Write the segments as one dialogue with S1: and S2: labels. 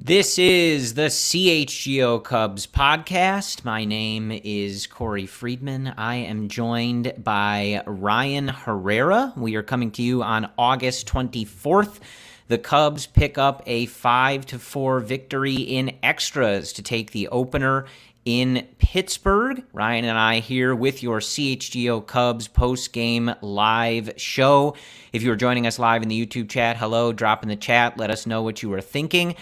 S1: This is the CHGO Cubs podcast. My name is Corey Freedman. I am joined by Ryan Herrera. We are coming to you on August 24th. The Cubs pick up a 5-4 victory in extras to take the opener in Pittsburgh. Ryan and I here with your CHGO Cubs post-game live show. If you are joining us live in the YouTube chat, hello, drop in the chat. Let us know what you are thinking.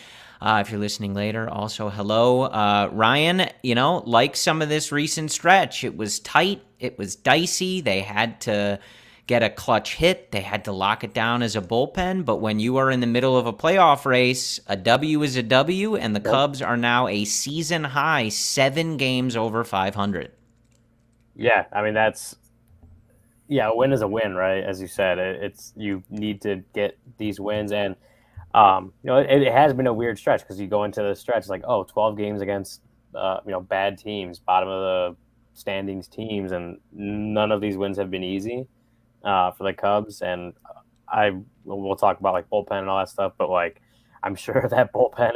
S1: If you're listening later, also hello. Ryan, like some of this recent stretch, it was tight, it was dicey. They had to get a clutch hit. They had to lock it down as a bullpen. But when you are in the middle of a playoff race, a W is a W, and the Cubs are now a season high 7 games over 500.
S2: Yeah, I mean, a win is a win, right? As you said, you need to get these wins. And it has been a weird stretch because you go into the stretch like, 12 games against, bad teams, bottom of the standings teams, and none of these wins have been easy for the Cubs. And we'll talk about like bullpen and all that stuff, but like I'm sure that bullpen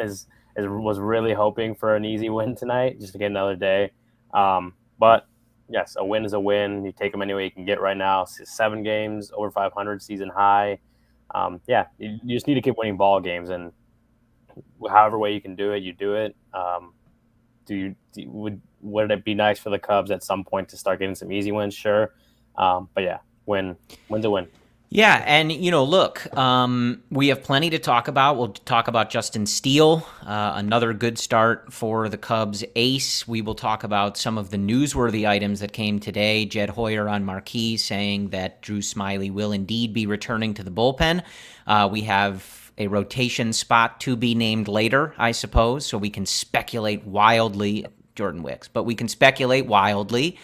S2: was really hoping for an easy win tonight just to get another day. But yes, a win is a win. You take them any way you can get right now. 7 games over 500, season high. You just need to keep winning ball games, and however way you can do it, you do it. Would it be nice for the Cubs at some point to start getting some easy wins? Sure. Win's a win.
S1: Yeah, and, look, we have plenty to talk about. We'll talk about Justin Steele, another good start for the Cubs ace. We will talk about some of the newsworthy items that came today. Jed Hoyer on Marquee saying that Drew Smyly will indeed be returning to the bullpen. We have a rotation spot to be named later, I suppose, so we can speculate wildly. Jordan Wicks, but we can speculate wildly.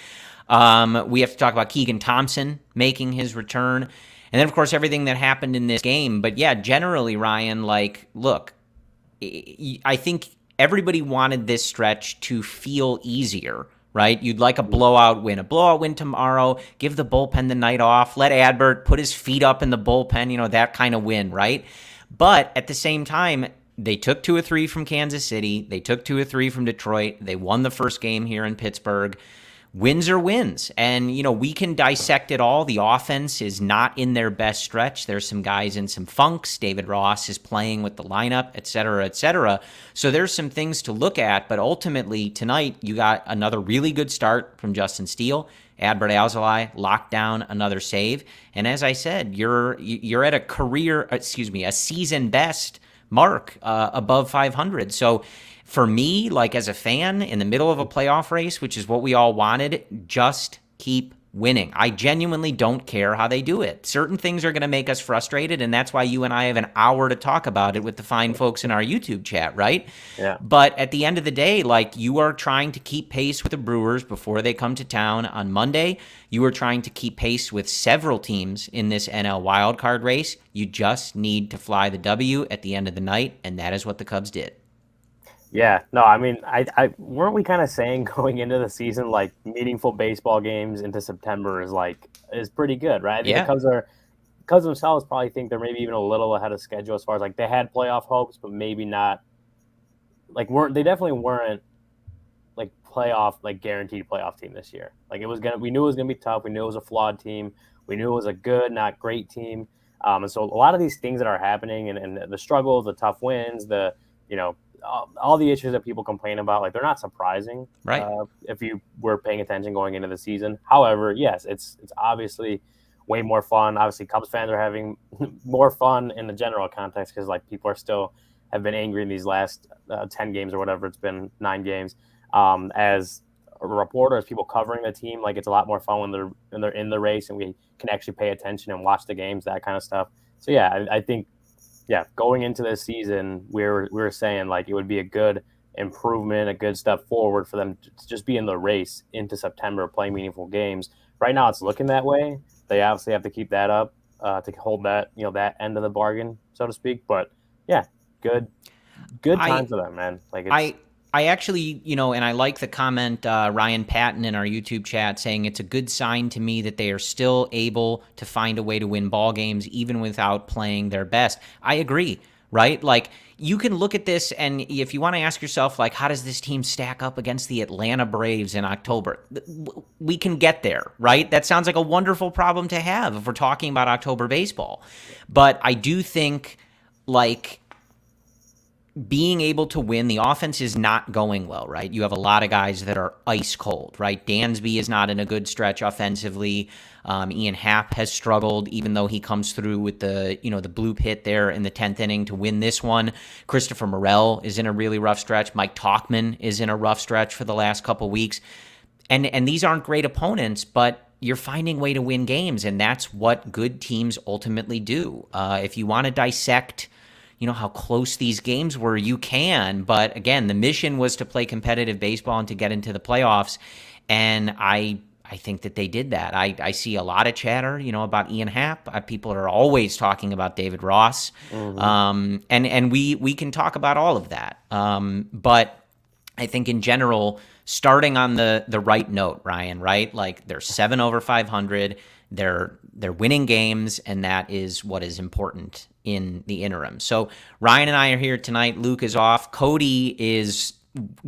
S1: We have to talk about Keegan Thompson making his return. And then, of course, everything that happened in this game. But, yeah, generally, Ryan, look, I think everybody wanted this stretch to feel easier, right? You'd like a blowout win tomorrow, give the bullpen the night off, let Adbert put his feet up in the bullpen, that kind of win, right? But at the same time, they took 2 or 3 from Kansas City. They took 2 or 3 from Detroit. They won the first game here in Pittsburgh. Wins are wins, and, we can dissect it all. The offense is not in their best stretch. There's some guys in some funks. David Ross is playing with the lineup, et cetera, et cetera. So there's some things to look at, but ultimately tonight you got another really good start from Justin Steele. Adbert Alzolay locked down another save, and as I said, you're at a season best mark above 500. So for me, as a fan in the middle of a playoff race, which is what we all wanted, just keep winning. I genuinely don't care how they do it. Certain things are going to make us frustrated, and that's why you and I have an hour to talk about it with the fine folks in our YouTube chat, right?
S2: Yeah.
S1: But at the end of the day, you are trying to keep pace with the Brewers before they come to town on Monday. You are trying to keep pace with several teams in this NL wildcard race. You just need to fly the W at the end of the night, and that is what the Cubs did.
S2: Yeah, no, I mean, I weren't we kind of saying going into the season, meaningful baseball games into September is pretty good, right? I think the Cubs themselves probably think they're maybe even a little ahead of schedule as far as they had playoff hopes, but maybe not. They definitely weren't guaranteed playoff team this year. We knew it was gonna be tough. We knew it was a flawed team. We knew it was a good, not great team. And so a lot of these things that are happening and the struggles, the tough wins, all the issues that people complain about, they're not surprising,
S1: right?
S2: If you were paying attention going into the season. However, yes, it's obviously way more fun. Obviously, Cubs fans are having more fun in the general context because people are still have been angry in these last 10 games or whatever. It's been 9 games. As a reporter, as people covering the team, like it's a lot more fun when they're in the race and we can actually pay attention and watch the games, that kind of stuff. So yeah, I think going into this season, we were saying like it would be a good improvement, a good step forward for them to just be in the race into September, playing meaningful games. Right now, it's looking that way. They obviously have to keep that up to hold that that end of the bargain, so to speak. But yeah, good time for them, man. Like it's.
S1: I actually, and I like the comment, Ryan Patton in our YouTube chat saying it's a good sign to me that they are still able to find a way to win ball games even without playing their best. I agree, right? Like, you can look at this, and if you want to ask yourself, like, how does this team stack up against the Atlanta Braves in October? We can get there, right? That sounds like a wonderful problem to have if we're talking about October baseball. But I do think, like, being able to win, the offense is not going well, right? You have a lot of guys that are ice cold, right? Dansby is not in a good stretch offensively. Ian Happ has struggled, even though he comes through with the bloop hit there in the 10th inning to win this one. Christopher Morel is in a really rough stretch. Mike Tauchman is in a rough stretch for the last couple weeks. And these aren't great opponents, but you're finding a way to win games, and that's what good teams ultimately do. If you want to dissect how close these games were, you can. But again, the mission was to play competitive baseball and to get into the playoffs. And I think that they did that. I see a lot of chatter, about Ian Happ. People are always talking about David Ross. Mm-hmm. And we can talk about all of that. But I think in general, starting on the right note, Ryan, right? Like, they're 7 over 500. They're winning games, and that is what is important in the interim. So Ryan and I are here tonight. Luke is off. Cody is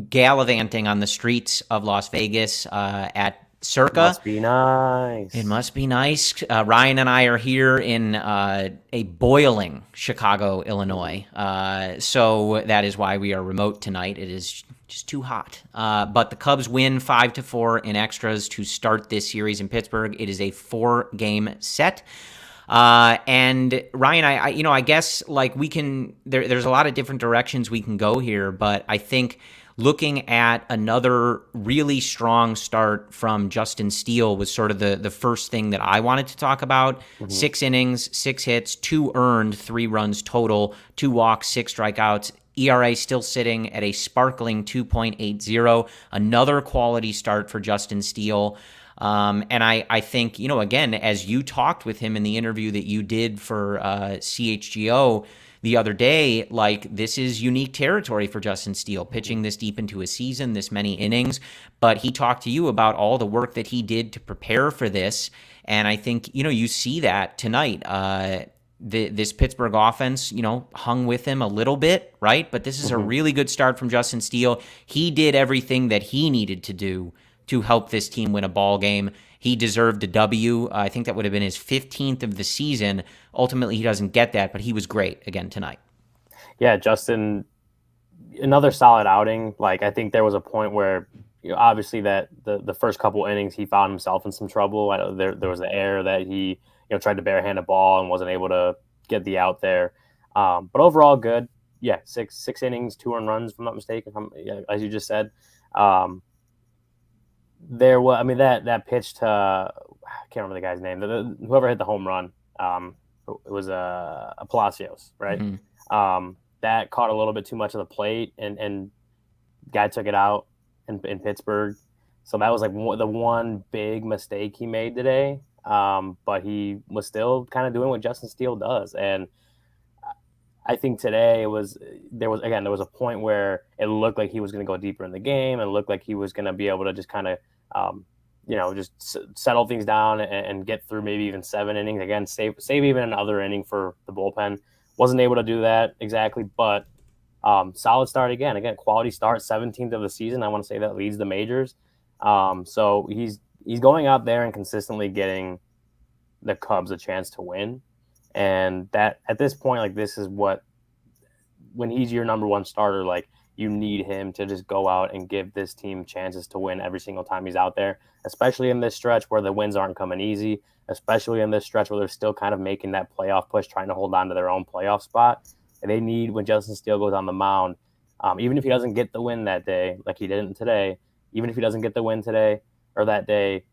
S1: gallivanting on the streets of Las Vegas at Circa.
S2: Must be nice.
S1: It must be nice. Ryan and I are here in a boiling Chicago, Illinois. So that is why we are remote tonight. It is just too hot. But the Cubs win 5-4 in extras to start this series in Pittsburgh. It is a 4-game set. And Ryan, I guess like we can, there's a lot of different directions we can go here, but I think looking at another really strong start from Justin Steele was sort of the first thing that I wanted to talk about. Mm-hmm. 6 innings, 6 hits, 2 earned, 3 runs total, 2 walks, 6 strikeouts. ERA still sitting at a sparkling 2.80. Another quality start for Justin Steele. And I think, again, as you talked with him in the interview that you did for CHGO the other day, like, this is unique territory for Justin Steele, pitching this deep into a season, this many innings. But he talked to you about all the work that he did to prepare for this. And I think, you see that tonight. This Pittsburgh offense, hung with him a little bit, right? But this is a really good start from Justin Steele. He did everything that he needed to do to help this team win a ball game. He deserved a W. I think that would have been his 15th of the season. Ultimately, he doesn't get that, but he was great again tonight.
S2: Yeah, Justin, another solid outing. Like, I think there was a point where, obviously that the first couple innings, he found himself in some trouble. There was an error that he, tried to barehand a ball and wasn't able to get the out there. But overall, good. Yeah, six innings, 2 earned runs, if I'm not mistaken, as you just said. There was, that pitch to, I can't remember the guy's name, whoever hit the home run. It was Palacios, right? Mm-hmm. That caught a little bit too much of the plate, and guy took it out in Pittsburgh. So that was like the one big mistake he made today. But he was still kind of doing what Justin Steele does. And I think today there was a point where it looked like he was going to go deeper in the game. It looked like he was going to be able to just kind of, just settle things down and get through maybe even 7 innings. Again, save even another inning for the bullpen. Wasn't able to do that exactly, but solid start again. Again, quality start, 17th of the season. I want to say that leads the majors. So he's going out there and consistently getting the Cubs a chance to win. And that at this point, like, this is when he's your number one starter, like, you need him to just go out and give this team chances to win every single time he's out there, especially in this stretch where the wins aren't coming easy, especially in this stretch where they're still kind of making that playoff push, trying to hold on to their own playoff spot. And they need, when Justin Steele goes on the mound, even if he doesn't get the win that day, like he didn't today, even if he doesn't get the win today or that day,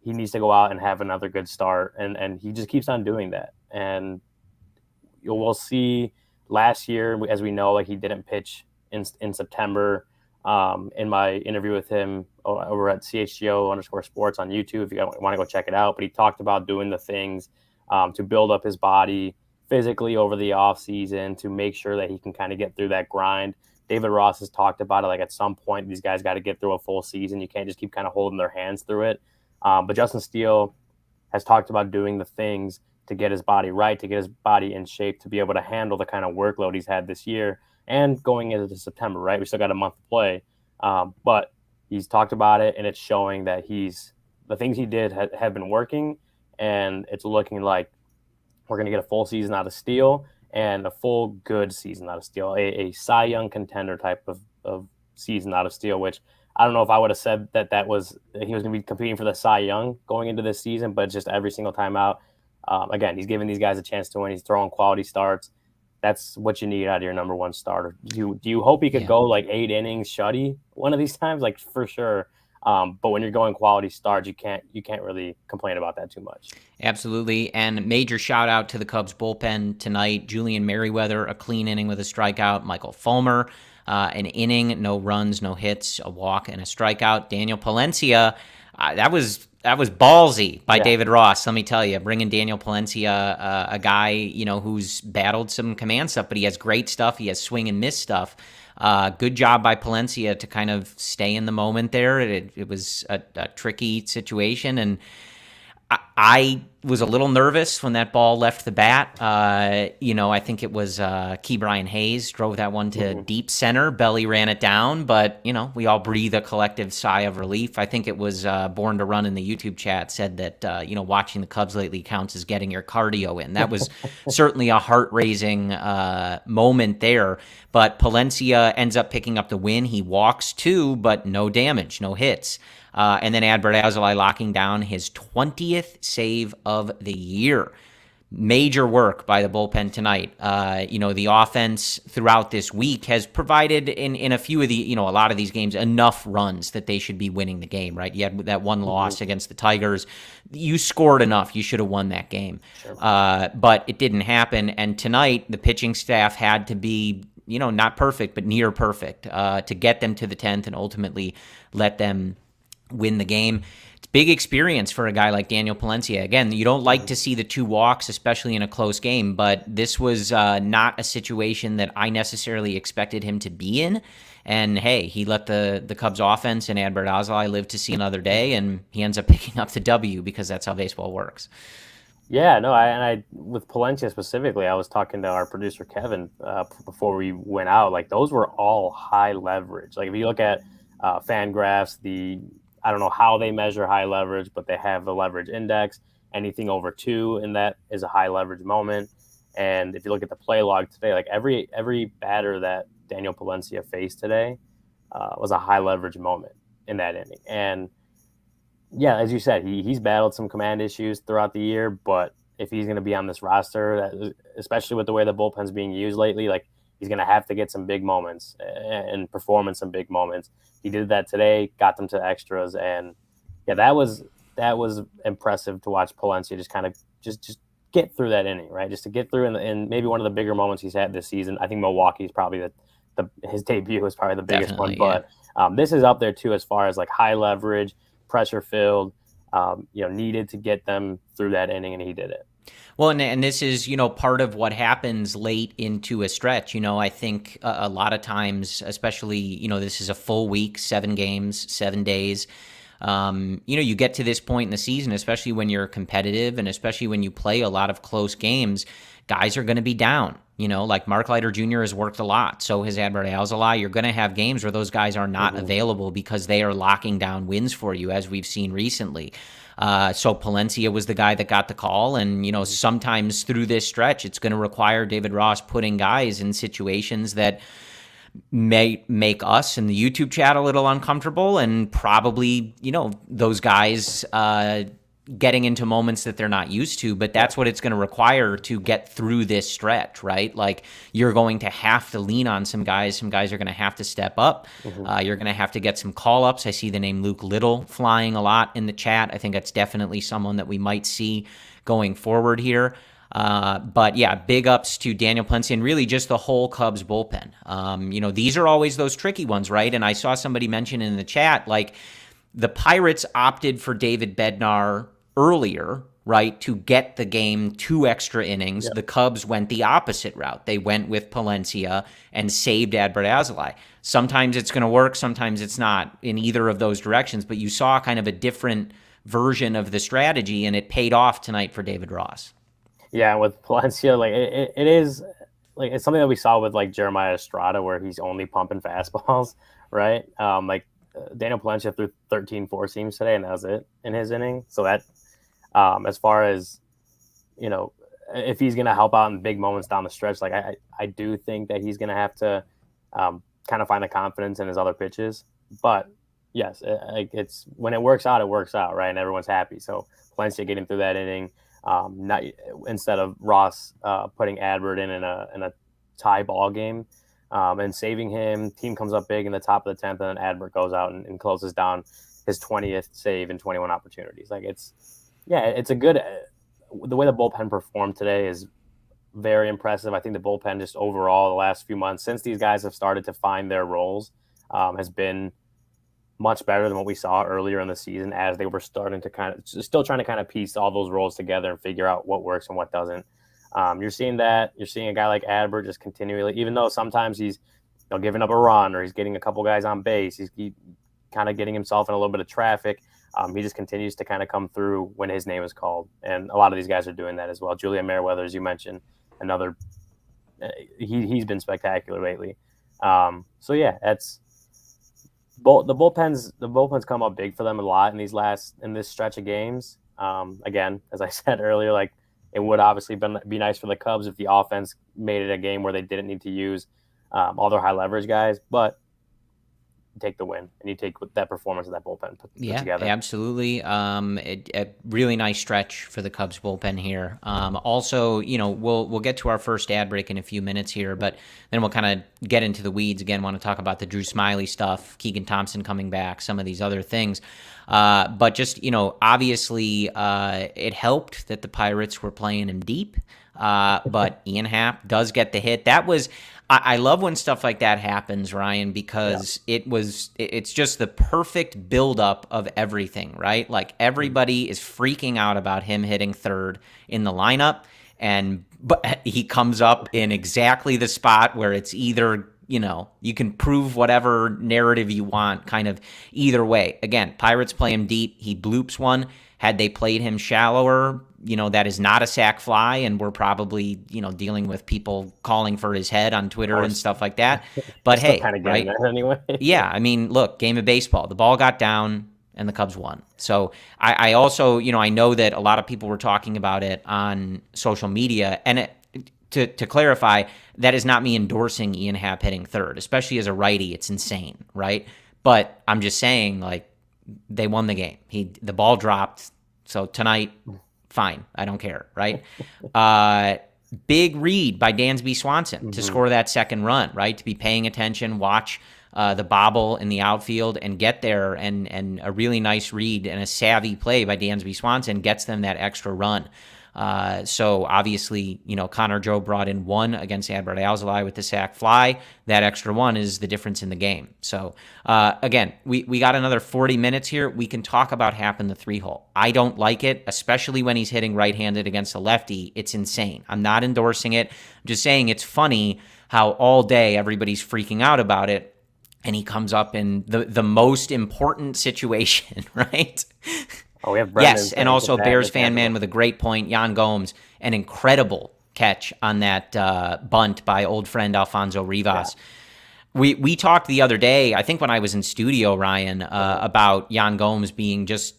S2: he needs to go out and have another good start. And he just keeps on doing that. And we'll see. Last year, as we know, like he didn't pitch in September. In my interview with him over at CHGO_sports on YouTube, if you want to go check it out, but he talked about doing the things to build up his body physically over the off season to make sure that he can kind of get through that grind. David Ross has talked about it. Like at some point, these guys got to get through a full season. You can't just keep kind of holding their hands through it. But Justin Steele has talked about doing the things to get his body right, to get his body in shape, to be able to handle the kind of workload he's had this year and going into September, right? We still got a month to play. But he's talked about it, and it's showing that the things he did have been working, and it's looking like we're going to get a full season out of Steele and a full good season out of Steele, a Cy Young contender type of season out of Steele, which I don't know if I would have said that he was going to be competing for the Cy Young going into this season, but just every single time out, again, he's giving these guys a chance to win. He's throwing quality starts. That's what you need out of your number one starter. Do you hope he could go like 8 innings shutty one of these times? Like for sure. But when you're going quality starts, you can't really complain about that too much.
S1: Absolutely. And major shout out to the Cubs bullpen tonight. Julian Merriweather, a clean inning with a strikeout. Michael Fulmer, an inning, no runs, no hits, a walk, and a strikeout. Daniel Palencia, that was ballsy by David Ross, let me tell you, bringing Daniel Palencia, a guy, who's battled some command stuff, but he has great stuff. He has swing and miss stuff. Good job by Palencia to kind of stay in the moment there. It was a tricky situation, and I was a little nervous when that ball left the bat. I think it was Key Brian Hayes drove that one to deep center. Belly ran it down, but, we all breathe a collective sigh of relief. I think it was Born to Run in the YouTube chat said that, watching the Cubs lately counts as getting your cardio in. That was certainly a heart-raising moment there. But Palencia ends up picking up the win. He walks 2, but no damage, no hits. And then Adbert Alzolay locking down his 20th save of the year. Major work by the bullpen tonight. The offense throughout this week has provided in a few of a lot of these games enough runs that they should be winning the game, right? You had that one loss against the Tigers. You scored enough. You should have won that game. Sure. But it didn't happen. And tonight, the pitching staff had to be, not perfect, but near perfect to get them to the 10th and ultimately let them win the game. It's big experience for a guy like Daniel Palencia. Again, you don't like to see the 2 walks, especially in a close game, but this was not a situation that I necessarily expected him to be in. And hey, he let the Cubs offense and Adbert Alzolay live to see another day, and he ends up picking up the W because that's how baseball works.
S2: Yeah, no, I with Palencia specifically, I was talking to our producer Kevin before we went out. Like those were all high leverage. Like if you look at Fangraphs, I don't know how they measure high leverage, but they have the leverage index. Anything over 2 in that is a high leverage moment. And if you look at the play log today, like every batter that Daniel Palencia faced today was a high leverage moment in that inning. And yeah, as you said, he's battled some command issues throughout the year, but if he's going to be on this roster, especially with the way the bullpen's being used lately, like he's going to have to get some big moments and perform in some big moments. He did that today, got them to extras, and yeah, that was impressive to watch Palencia just kind of just get through that inning, right? Just to get through in maybe one of the bigger moments he's had this season. I think Milwaukee is probably his debut was probably the biggest one, but this is up there too as far as like high leverage, pressure filled, needed to get them through that inning, and he did it.
S1: Well, and this is, part of what happens late into a stretch. I think a lot of times, especially, this is a full week, 7 games, 7 days. You get to this point in the season, especially when you're competitive and especially when you play a lot of close games, guys are going to be down. Like Mark Leiter Jr. has worked a lot. So has Adbert Alzolay. You're going to have games where those guys are not available because they are locking down wins for you, as we've seen recently. So Palencia was the guy that got the call. And, sometimes through this stretch, it's going to require David Ross putting guys in situations that may make us in the YouTube chat a little uncomfortable. And probably, those guys, getting into moments that they're not used to, but that's what it's going to require to get through this stretch, right? Like, you're going to have to lean on some guys. Some guys are going to have to step up. You're going to have to get some call-ups. I see the name Luke Little flying a lot in the chat. I think that's definitely someone that we might see going forward here. But yeah, big ups to Daniel Palencia and really just the whole Cubs bullpen. These are always those tricky ones, right? And I saw somebody mention in the chat, like, the Pirates opted for David Bednar earlier, right, to get the game 2 extra innings. Yep. The Cubs went the opposite route. They went with Palencia and saved Adbert Alzolay. Sometimes it's going to work, sometimes it's not in either of those directions, but you saw kind of a different version of the strategy, and it paid off tonight for David Ross. Yeah,
S2: with Palencia, like it is like it's something that we saw with like Jeremiah Estrada, where he's only pumping fastballs, right? Daniel Palencia threw 13 four seams today, and that was it in his inning. So that, as far as, if he's going to help out in big moments down the stretch, like I do think that he's going to have to kind of find the confidence in his other pitches. But yes, it's when it works out, right? And everyone's happy. So Palencia getting through that inning, not instead of Ross putting Adbert in a tie ball game. And saving him, team comes up big in the top of the 10th, and then Adbert goes out and closes down his 20th save in 21 opportunities. Like it's a good. The way the bullpen performed today is very impressive. I think the bullpen just overall the last few months since these guys have started to find their roles has been much better than what we saw earlier in the season, as they were starting to still trying to kind of piece all those roles together and figure out what works and what doesn't. You're seeing that. You're seeing a guy like Adbert just continually, even though sometimes he's giving up a run or he's getting a couple guys on base, he's kind of getting himself in a little bit of traffic. He just continues to kind of come through when his name is called. And a lot of these guys are doing that as well. Julian Merriweather, as you mentioned, another, he's been spectacular lately. So yeah, that's the bullpens come up big for them a lot in this stretch of games. Again, as I said earlier, like, it would obviously be nice for the Cubs if the offense made it a game where they didn't need to use all their high leverage guys, but you take the win and you take that performance of that bullpen put together.
S1: Yeah, absolutely. A really nice stretch for the Cubs bullpen here. Also, we'll get to our first ad break in a few minutes here, but then we'll kind of get into the weeds again. Want to talk about the Drew Smyly stuff, Keegan Thompson coming back, some of these other things. But just, obviously it helped that the Pirates were playing him deep. But Ian Happ does get the hit. That was, I love when stuff like that happens, Ryan, because it's just the perfect buildup of everything, right? Like, everybody is freaking out about him hitting third in the lineup, but he comes up in exactly the spot where it's either, you can prove whatever narrative you want, kind of either way. Again, Pirates play him deep. He bloops one. Had they played him shallower, that is not a sac fly, and we're probably, dealing with people calling for his head on Twitter and stuff like that. But hey,
S2: kind of
S1: right?
S2: Anyway.
S1: Yeah, I mean, look, game of baseball. The ball got down, and the Cubs won. So I also, I know that a lot of people were talking about it on social media, and to clarify, that is not me endorsing Ian Happ hitting third, especially as a righty. It's insane, right? But I'm just saying, like, they won the game. The ball dropped. So tonight, fine. I don't care, right? Big read by Dansby Swanson to score that second run, right? To be paying attention, watch the bobble in the outfield and get there, and a really nice read and a savvy play by Dansby Swanson gets them that extra run. So obviously, Connor Joe brought in one against Adbert Alzolay with the sac fly. That extra one is the difference in the game. So again, we got another 40 minutes here. We can talk about Happ in the 3-hole. I don't like it, especially when he's hitting right-handed against a lefty. It's insane. I'm not endorsing it. I'm just saying it's funny how all day everybody's freaking out about it, and he comes up in the most important situation, right?
S2: Oh, we have Brendan.
S1: Yes, and also Bears fan man with a great point. Yan Gomes, an incredible catch on that bunt by old friend Alfonso Rivas. We talked the other day, I think when I was in studio, Ryan, about Yan Gomes being just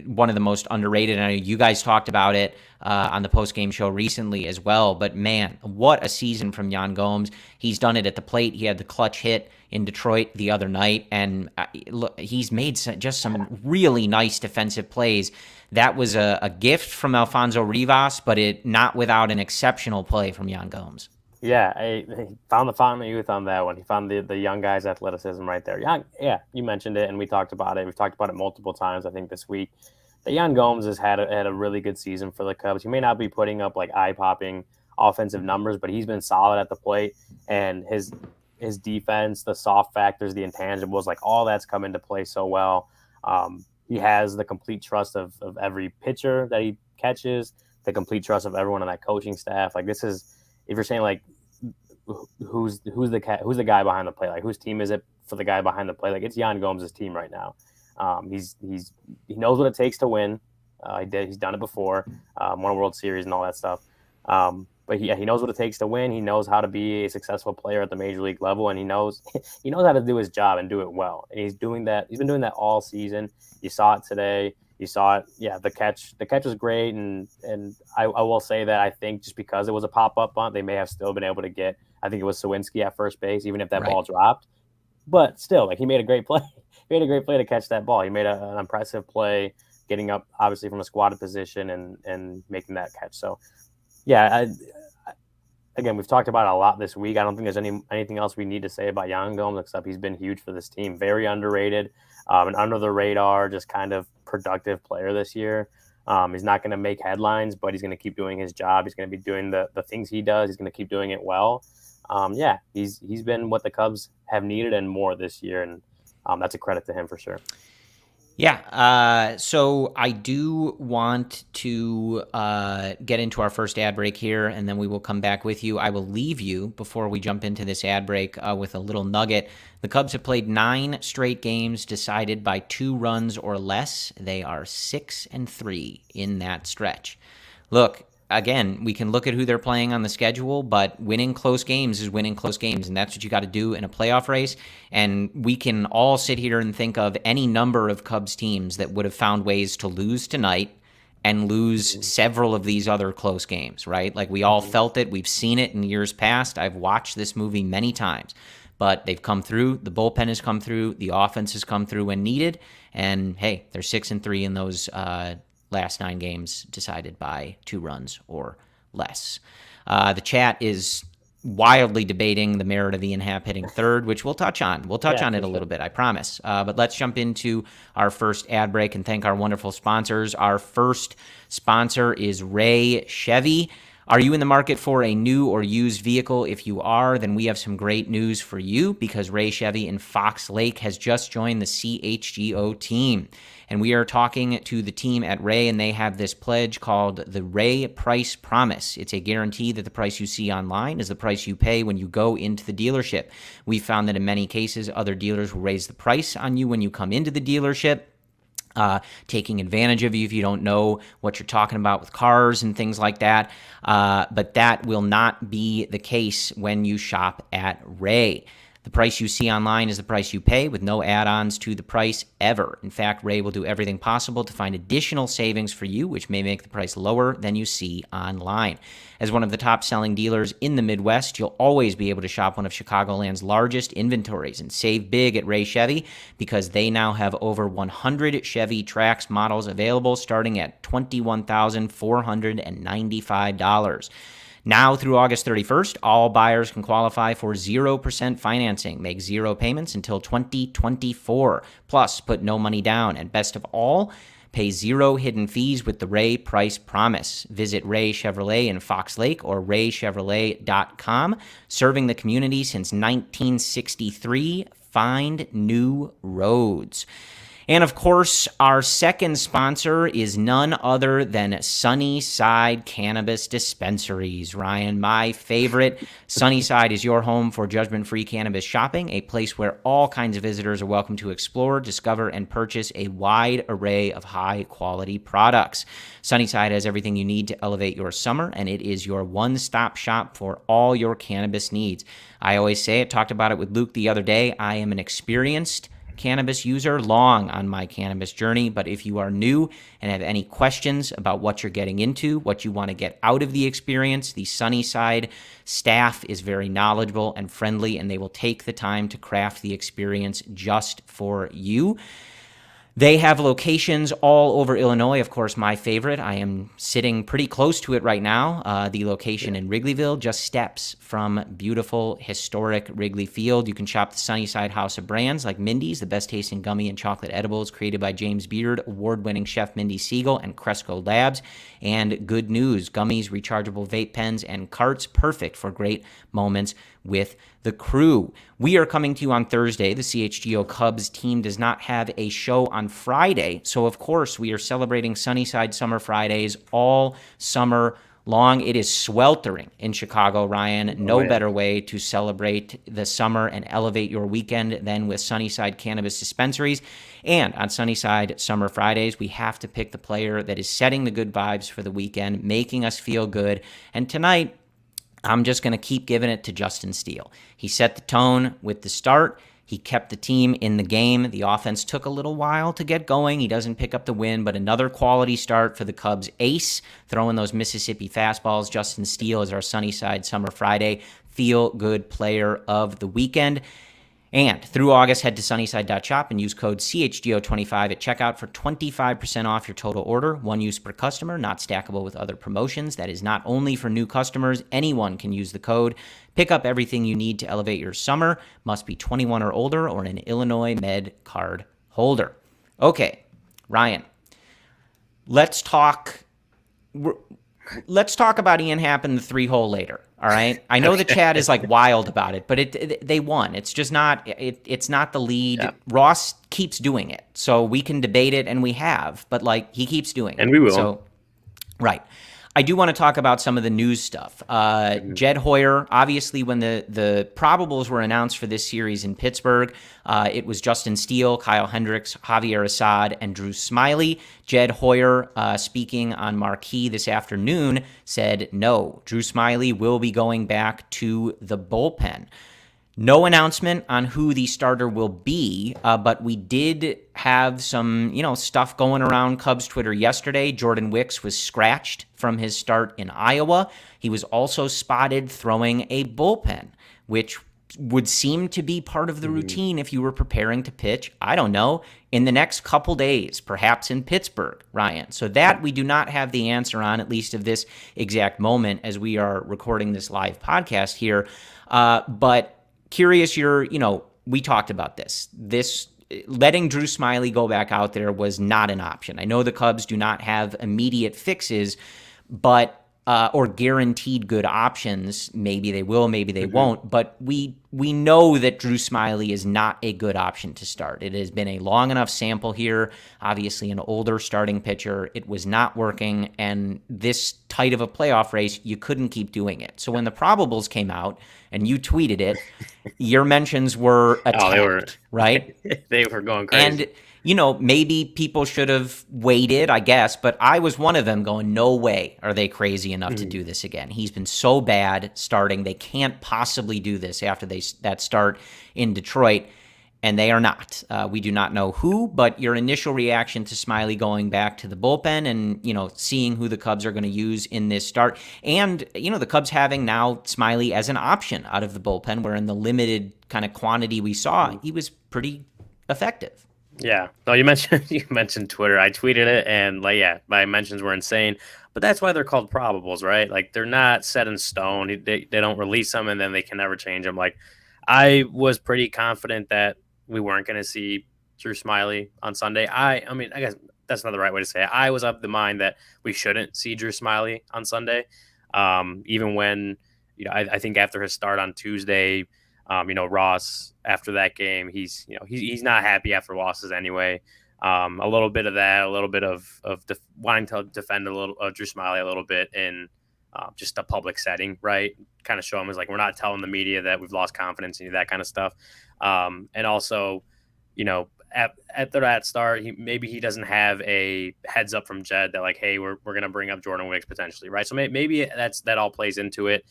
S1: one of the most underrated. And I know you guys talked about it on the post-game show recently as well. But man, what a season from Yan Gomes. He's done it at the plate. He had the clutch hit in Detroit the other night. And look, he's made just some really nice defensive plays. That was a gift from Alfonso Rivas, but it not without an exceptional play from Yan Gomes.
S2: Yeah, he found the fountain of youth on that one. He found the young guy's athleticism right there. Yeah, you mentioned it, and we talked about it. We've talked about it multiple times, I think, this week. That Yan Gomes has had a really good season for the Cubs. He may not be putting up like eye-popping offensive numbers, but he's been solid at the plate, and his defense, the soft factors, the intangibles, like all that's come into play so well. He has the complete trust of every pitcher that he catches, the complete trust of everyone on that coaching staff. Like this is. If you're saying like who's the guy behind the plate, like whose team is it for the guy behind the plate? Like it's Yan Gomes' team right now. He knows what it takes to win. He's done it before, won a World Series and all that stuff. But he knows what it takes to win. He knows how to be a successful player at the major league level, and he knows how to do his job and do it well. And he's doing that. He's been doing that all season. You saw it today. You saw it. Yeah, the catch was great, and I will say that I think just because it was a pop-up bunt, they may have still been able to get. I think it was Sawinski at first base, even if that ball dropped. But still, like he made a great play. He made a great play to catch that ball. He made an impressive play, getting up obviously from a squatted position and making that catch. So, yeah. Again, we've talked about it a lot this week. I don't think there's anything else we need to say about Yan Gomes except he's been huge for this team. Very underrated, and under the radar, just kind of productive player this year. He's not going to make headlines, but he's going to keep doing his job. He's going to be doing the things he does. He's going to keep doing it well. He's been what the Cubs have needed and more this year, and that's a credit to him for sure.
S1: Yeah, so I do want to get into our first ad break here, and then we will come back with you. I will leave you, before we jump into this ad break, with a little nugget. The Cubs have played 9 straight games decided by 2 runs or less. They are 6-3 in that stretch. Look, again, we can look at who they're playing on the schedule, but winning close games is winning close games, and that's what you got to do in a playoff race. And we can all sit here and think of any number of Cubs teams that would have found ways to lose tonight and lose several of these other close games, right? Like we all felt it. We've seen it in years past. I've watched this movie many times, but they've come through. The bullpen has come through. The offense has come through when needed. And hey, they're 6-3 in those last 9 games decided by 2 runs or less. The chat is wildly debating the merit of Ian Happ hitting third, which we'll touch on. We'll touch on it a little bit, I promise. But let's jump into our first ad break and thank our wonderful sponsors. Our first sponsor is Ray Chevy. Are you in the market for a new or used vehicle? If you are, then we have some great news for you because Ray Chevy in Fox Lake has just joined the CHGO team. And we are talking to the team at Ray, and they have this pledge called the Ray Price Promise. It's a guarantee that the price you see online is the price you pay when you go into the dealership. We found that in many cases, other dealers will raise the price on you when you come into the dealership, taking advantage of you if you don't know what you're talking about with cars and things like that. But that will not be the case when you shop at Ray. The price you see online is the price you pay with no add-ons to the price ever. In fact, Ray will do everything possible to find additional savings for you, which may make the price lower than you see online. As one of the top-selling dealers in the Midwest, you'll always be able to shop one of Chicagoland's largest inventories and save big at Ray Chevy because they now have over 100 Chevy Trax models available starting at $21,495. Now through August 31st, all buyers can qualify for 0% financing, make 0 payments until 2024, plus put no money down, and best of all, pay 0 hidden fees with the Ray Price Promise. Visit Ray Chevrolet in Fox Lake or raychevrolet.com. Serving the community since 1963, find new roads. And of course, our second sponsor is none other than Sunnyside Cannabis Dispensaries. Ryan, my favorite. Sunnyside is your home for judgment-free cannabis shopping, a place where all kinds of visitors are welcome to explore, discover, and purchase a wide array of high-quality products. Sunnyside has everything you need to elevate your summer, and it is your one-stop shop for all your cannabis needs. I always say it, talked about it with Luke the other day, I am an experienced cannabis user, long on my cannabis journey, but if you are new and have any questions about what you're getting into, what you want to get out of the experience, the Sunnyside staff is very knowledgeable and friendly, and they will take the time to craft the experience just for you. They have locations all over Illinois. Of course, my favorite, I am sitting pretty close to it right now, the location in Wrigleyville, just steps from beautiful, historic Wrigley Field. You can shop the Sunnyside House of Brands like Mindy's, the best tasting gummy and chocolate edibles created by James Beard, award-winning chef Mindy Siegel, and Cresco Labs. And good news, gummies, rechargeable vape pens, and carts, perfect for great moments with the crew. We are coming to you on Thursday. The CHGO Cubs team does not have a show on Friday, so of course we are celebrating Sunnyside Summer Fridays all summer long. It is sweltering in Chicago, Ryan. No better way to celebrate the summer and elevate your weekend than with Sunnyside Cannabis Dispensaries. And on Sunnyside Summer Fridays, we have to pick the player that is setting the good vibes for the weekend, making us feel good. And tonight, I'm just going to keep giving it to Justin Steele. He set the tone with the start. He kept the team in the game. The offense took a little while to get going. He doesn't pick up the win, but another quality start for the Cubs ace, throwing those Mississippi fastballs. Justin Steele is our Sunnyside Summer Friday feel-good player of the weekend. And through August, head to sunnyside.shop and use code CHGO25 at checkout for 25% off your total order. One use per customer, not stackable with other promotions. That is not only for new customers. Anyone can use the code. Pick up everything you need to elevate your summer. Must be 21 or older or an Illinois Med card holder. Okay, Ryan, let's talk about Ian Happ and the 3-hole later. All right. I know the chat is like wild about it, but they won. It's just not. It's not the lead. Yeah. Ross keeps doing it, so we can debate it, and we have. But like he keeps doing it,
S2: and we will.
S1: So, right. I do want to talk about some of the news stuff. Jed Hoyer, obviously, when the probables were announced for this series in Pittsburgh, it was Justin Steele, Kyle Hendricks, Javier Assad, and Drew Smyly. Jed Hoyer, speaking on Marquee this afternoon, said, no, Drew Smyly will be going back to the bullpen. No announcement on who the starter will be, but we did have some, stuff going around Cubs Twitter yesterday. Jordan Wicks was scratched from his start in Iowa. He was also spotted throwing a bullpen, which would seem to be part of the routine if you were preparing to pitch, I don't know, in the next couple days, perhaps in Pittsburgh, Ryan. So that we do not have the answer on, at least of this exact moment as we are recording this live podcast here. But curious, we talked about this. Letting Drew Smyly go back out there was not an option. I know the Cubs do not have immediate fixes, but or guaranteed good options. Maybe they will, maybe they won't. But we know that Drew Smyly is not a good option to start. It has been a long enough sample here. Obviously, an older starting pitcher. It was not working, and this tight of a playoff race, you couldn't keep doing it. So when the probables came out, and you tweeted it, your mentions were attacked, right?
S2: They were going crazy.
S1: And, maybe people should have waited, I guess, but I was one of them going, no way are they crazy enough to do this again. He's been so bad starting. They can't possibly do this after that start in Detroit, and they are not. We do not know who, but your initial reaction to Smyly going back to the bullpen and, seeing who the Cubs are going to use in this start. And, the Cubs having now Smyly as an option out of the bullpen, where in the limited kind of quantity we saw, he was pretty effective.
S2: Yeah. No, you mentioned Twitter. I tweeted it, and my mentions were insane. But that's why they're called probables, right? Like, they're not set in stone. They don't release them, and then they can never change them. Like, I was pretty confident that we weren't going to see Drew Smyly on Sunday. I mean, I guess that's not the right way to say it. I was of the mind that we shouldn't see Drew Smyly on Sunday, even when, I think after his start on Tuesday, Ross, after that game, he's not happy after losses anyway. A little bit of that, a little bit of wanting to defend a little Drew Smiley a little bit in just a public setting, right? Kind of show him as like, we're not telling the media that we've lost confidence in you, that kind of stuff. And also, after that start, maybe he doesn't have a heads up from Jed that like, hey, we're going to bring up Jordan Wicks potentially, right? So maybe that all plays into it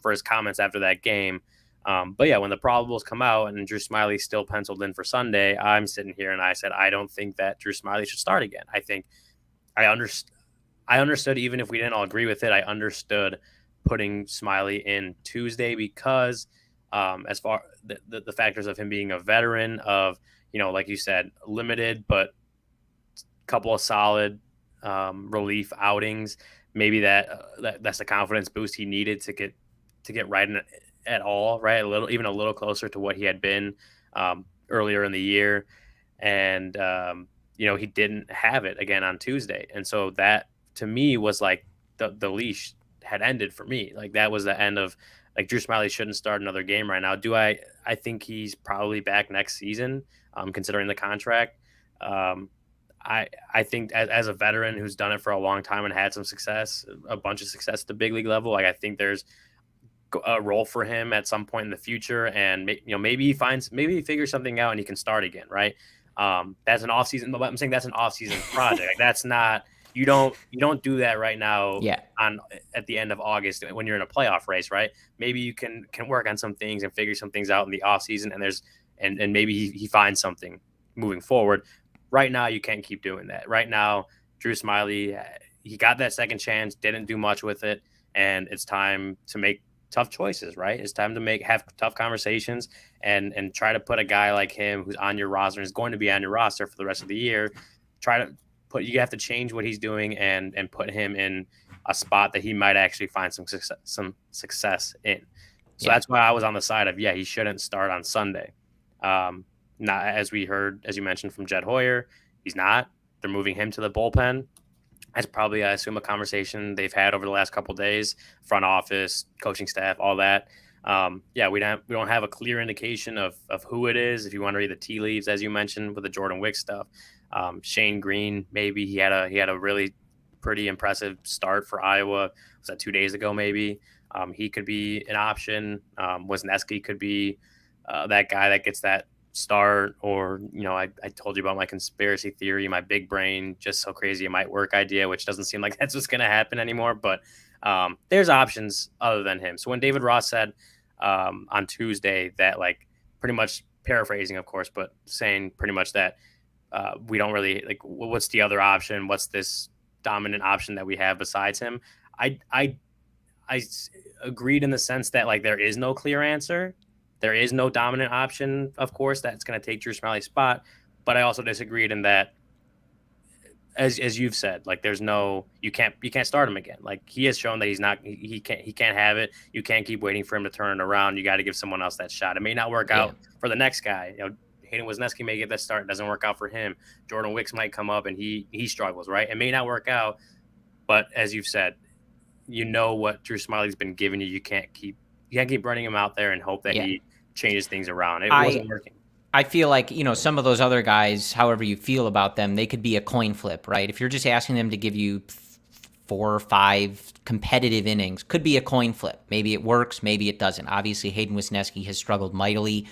S2: for his comments after that game. But yeah, when the probables come out and Drew Smiley still penciled in for Sunday, I'm sitting here and I said, I don't think that Drew Smiley should start again. I think I understood, even if we didn't all agree with it, I understood putting Smiley in Tuesday because as far the factors of him being a veteran of, like you said, limited, but couple of solid relief outings, maybe that's the confidence boost he needed to get right in at all, right? Even a little closer to what he had been earlier in the year. And, he didn't have it again on Tuesday. And so that to me was like the leash had ended for me. Like that was the end of like Drew Smiley shouldn't start another game right now. I think he's probably back next season, considering the contract. I think as a veteran who's done it for a long time and had some success, a bunch of success at the big league level, like I think there's a role for him at some point in the future, and maybe he figures something out and he can start again, right? That's an off season, but I'm saying that's an off season project. Like that's not you don't do that right now.
S1: Yeah.
S2: At the end of August when you're in a playoff race, right? Maybe you can work on some things and figure some things out in the off season, and maybe he finds something moving forward. Right now, you can't keep doing that. Right now, Drew Smiley, he got that second chance, didn't do much with it, and it's time to make tough choices, right? It's time to have tough conversations and try to put a guy like him who's on your roster and is going to be on your roster for the rest of the year. You have to change what he's doing and put him in a spot that he might actually find some success in. So that's why I was on the side of, he shouldn't start on Sunday. Not as we heard, as you mentioned, from Jed Hoyer, he's not. They're moving him to the bullpen. That's probably, I assume, a conversation they've had over the last couple of days, front office, coaching staff, all that. We don't have a clear indication of who it is. If you want to read the tea leaves, as you mentioned, with the Jordan Wicks stuff, Shane Green, maybe he had a really pretty impressive start for Iowa. Was that 2 days ago? Maybe he could be an option. Wisniewski could be that guy that gets that start, or I told you about my conspiracy theory, my big brain just so crazy it might work idea, which doesn't seem like that's what's going to happen anymore, but there's options other than him. So when David Ross said on Tuesday that, like, pretty much paraphrasing of course, but saying pretty much that we don't really like, what's the other option, what's this dominant option that we have besides him, I agreed in the sense that, like, there is no clear answer. There is no dominant option, of course, that's going to take Drew Smiley's spot. But I also disagreed in that, as you've said, like, there's no, you can't start him again. Like, he has shown that he can't have it. You can't keep waiting for him to turn it around. You got to give someone else that shot. It may not work out for the next guy. Hayden Wisniewski may get that start. It doesn't work out for him. Jordan Wicks might come up and he struggles, right? It may not work out, but as you've said, what Drew Smiley's been giving you. You can't keep running him out there and hope that he changes things around. It wasn't working.
S1: I feel like, some of those other guys, however you feel about them, they could be a coin flip, right? If you're just asking them to give you 4 or 5 competitive innings, could be a coin flip. Maybe it works, maybe it doesn't. Obviously, Hayden Wisniewski has struggled mightily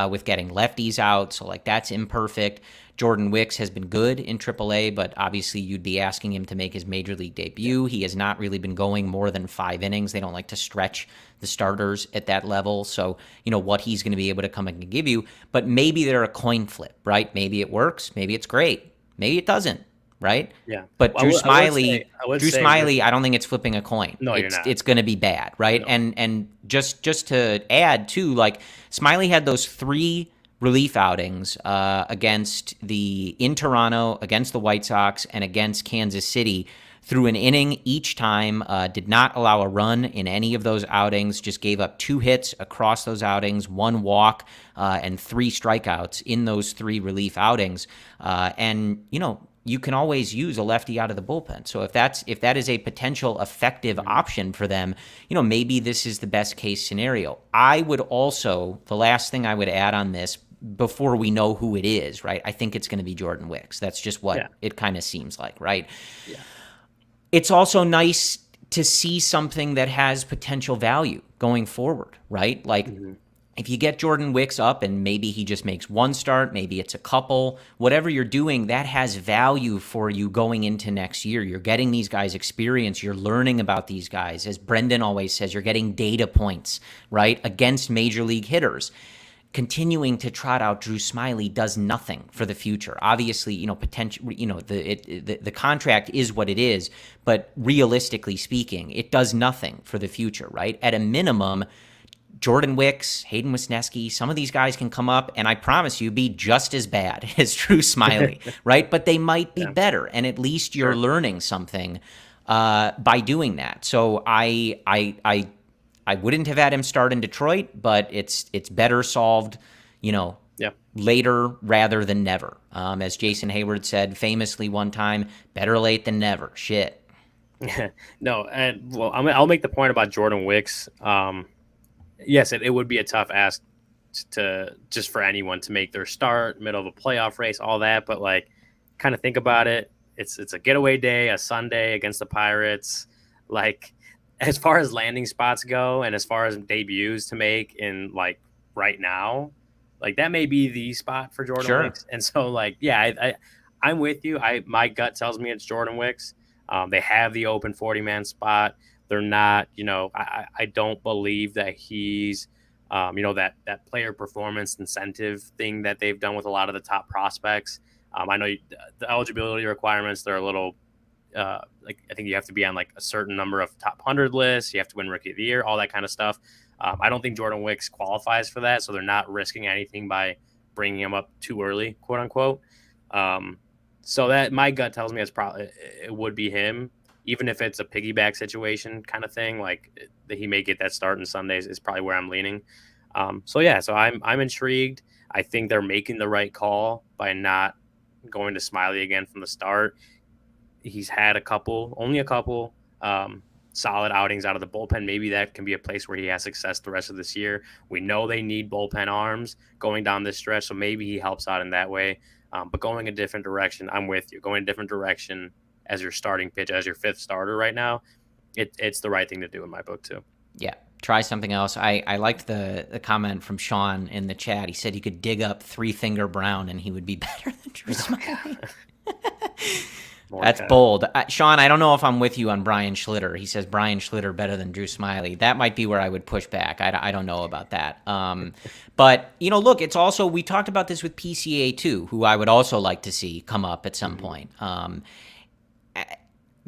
S1: with getting lefties out, so like that's imperfect. Jordan Wicks has been good in AAA, but obviously you'd be asking him to make his major league debut. He has not really been going more than 5 innings. They don't like to stretch the starters at that level. So, what he's going to be able to come and give you. But maybe they're a coin flip, right? Maybe it works. Maybe it's great. Maybe it doesn't, right?
S2: Yeah.
S1: But Drew Smiley, I don't think it's flipping a coin.
S2: No, you're not.
S1: It's going to be bad, right? No. And just to add too, like, Smiley had those 3 relief outings in Toronto, against the White Sox, and against Kansas City. Threw an inning each time, did not allow a run in any of those outings, just gave up 2 hits across those outings, 1 walk, and 3 strikeouts in those 3 relief outings. You can always use a lefty out of the bullpen. So if that is a potential effective option for them, maybe this is the best case scenario. I would also, the last thing I would add on this, before we know who it is, right? I think it's going to be Jordan Wicks. That's just what it kind of seems like, right?
S2: Yeah.
S1: It's also nice to see something that has potential value going forward, right? Like if you get Jordan Wicks up and maybe he just makes one start, maybe it's a couple, whatever you're doing, that has value for you going into next year. You're getting these guys experience. You're learning about these guys. As Brendan always says, you're getting data points, right, against major league hitters. Continuing to trot out Drew Smyly does nothing for the future. Obviously, the contract is what it is, but realistically speaking, it does nothing for the future, right? At a minimum, Jordan Wicks, Hayden Wesneski, some of these guys can come up and I promise you be just as bad as Drew Smyly, right? But they might be better, and at least you're learning something by doing that. So I wouldn't have had him start in Detroit, but it's better solved, later rather than never. As Jason Hayward said famously one time, better late than never. Shit.
S2: No, and I'll make the point about Jordan Wicks. Yes, it would be a tough ask to just for anyone to make their start, middle of a playoff race, all that. But like, kind of think about it. It's a getaway day, a Sunday against the Pirates. Like, as far as landing spots go, and as far as debuts to make in like right now, like that may be the spot for Jordan Wicks. And so, like, yeah, I'm with you. My gut tells me it's Jordan Wicks. They have the open 40-man spot. They're not, I don't believe that he's, that player performance incentive thing that they've done with a lot of the top prospects. I know the eligibility requirements, they're a little, I think you have to be on like a certain number of top 100 lists. You have to win Rookie of the Year, all that kind of stuff. I don't think Jordan Wicks qualifies for that, so they're not risking anything by bringing him up too early, quote unquote. So that my gut tells me it would be him. Even if it's a piggyback situation kind of thing, like that he may get that start on Sundays is probably where I'm leaning. So I'm intrigued. I think they're making the right call by not going to Smyly again from the start. He's had only a couple solid outings out of the bullpen. Maybe that can be a place where he has success the rest of this year. We know they need bullpen arms going down this stretch, so maybe he helps out in that way. But going a different direction, I'm with you. Going a different direction as your starting pitch, as your fifth starter right now, it's the right thing to do in my book too.
S1: Yeah, try something else. I liked the comment from Sean in the chat. He said he could dig up Three Finger Brown and he would be better than Drew Smyly. That's bold. Sean, I don't know if I'm with you on Brian Schlitter. He says Brian Schlitter better than Drew Smyly. That might be where I would push back. I don't know about that. But, look, it's also, we talked about this with PCA too, who I would also like to see come up at some point.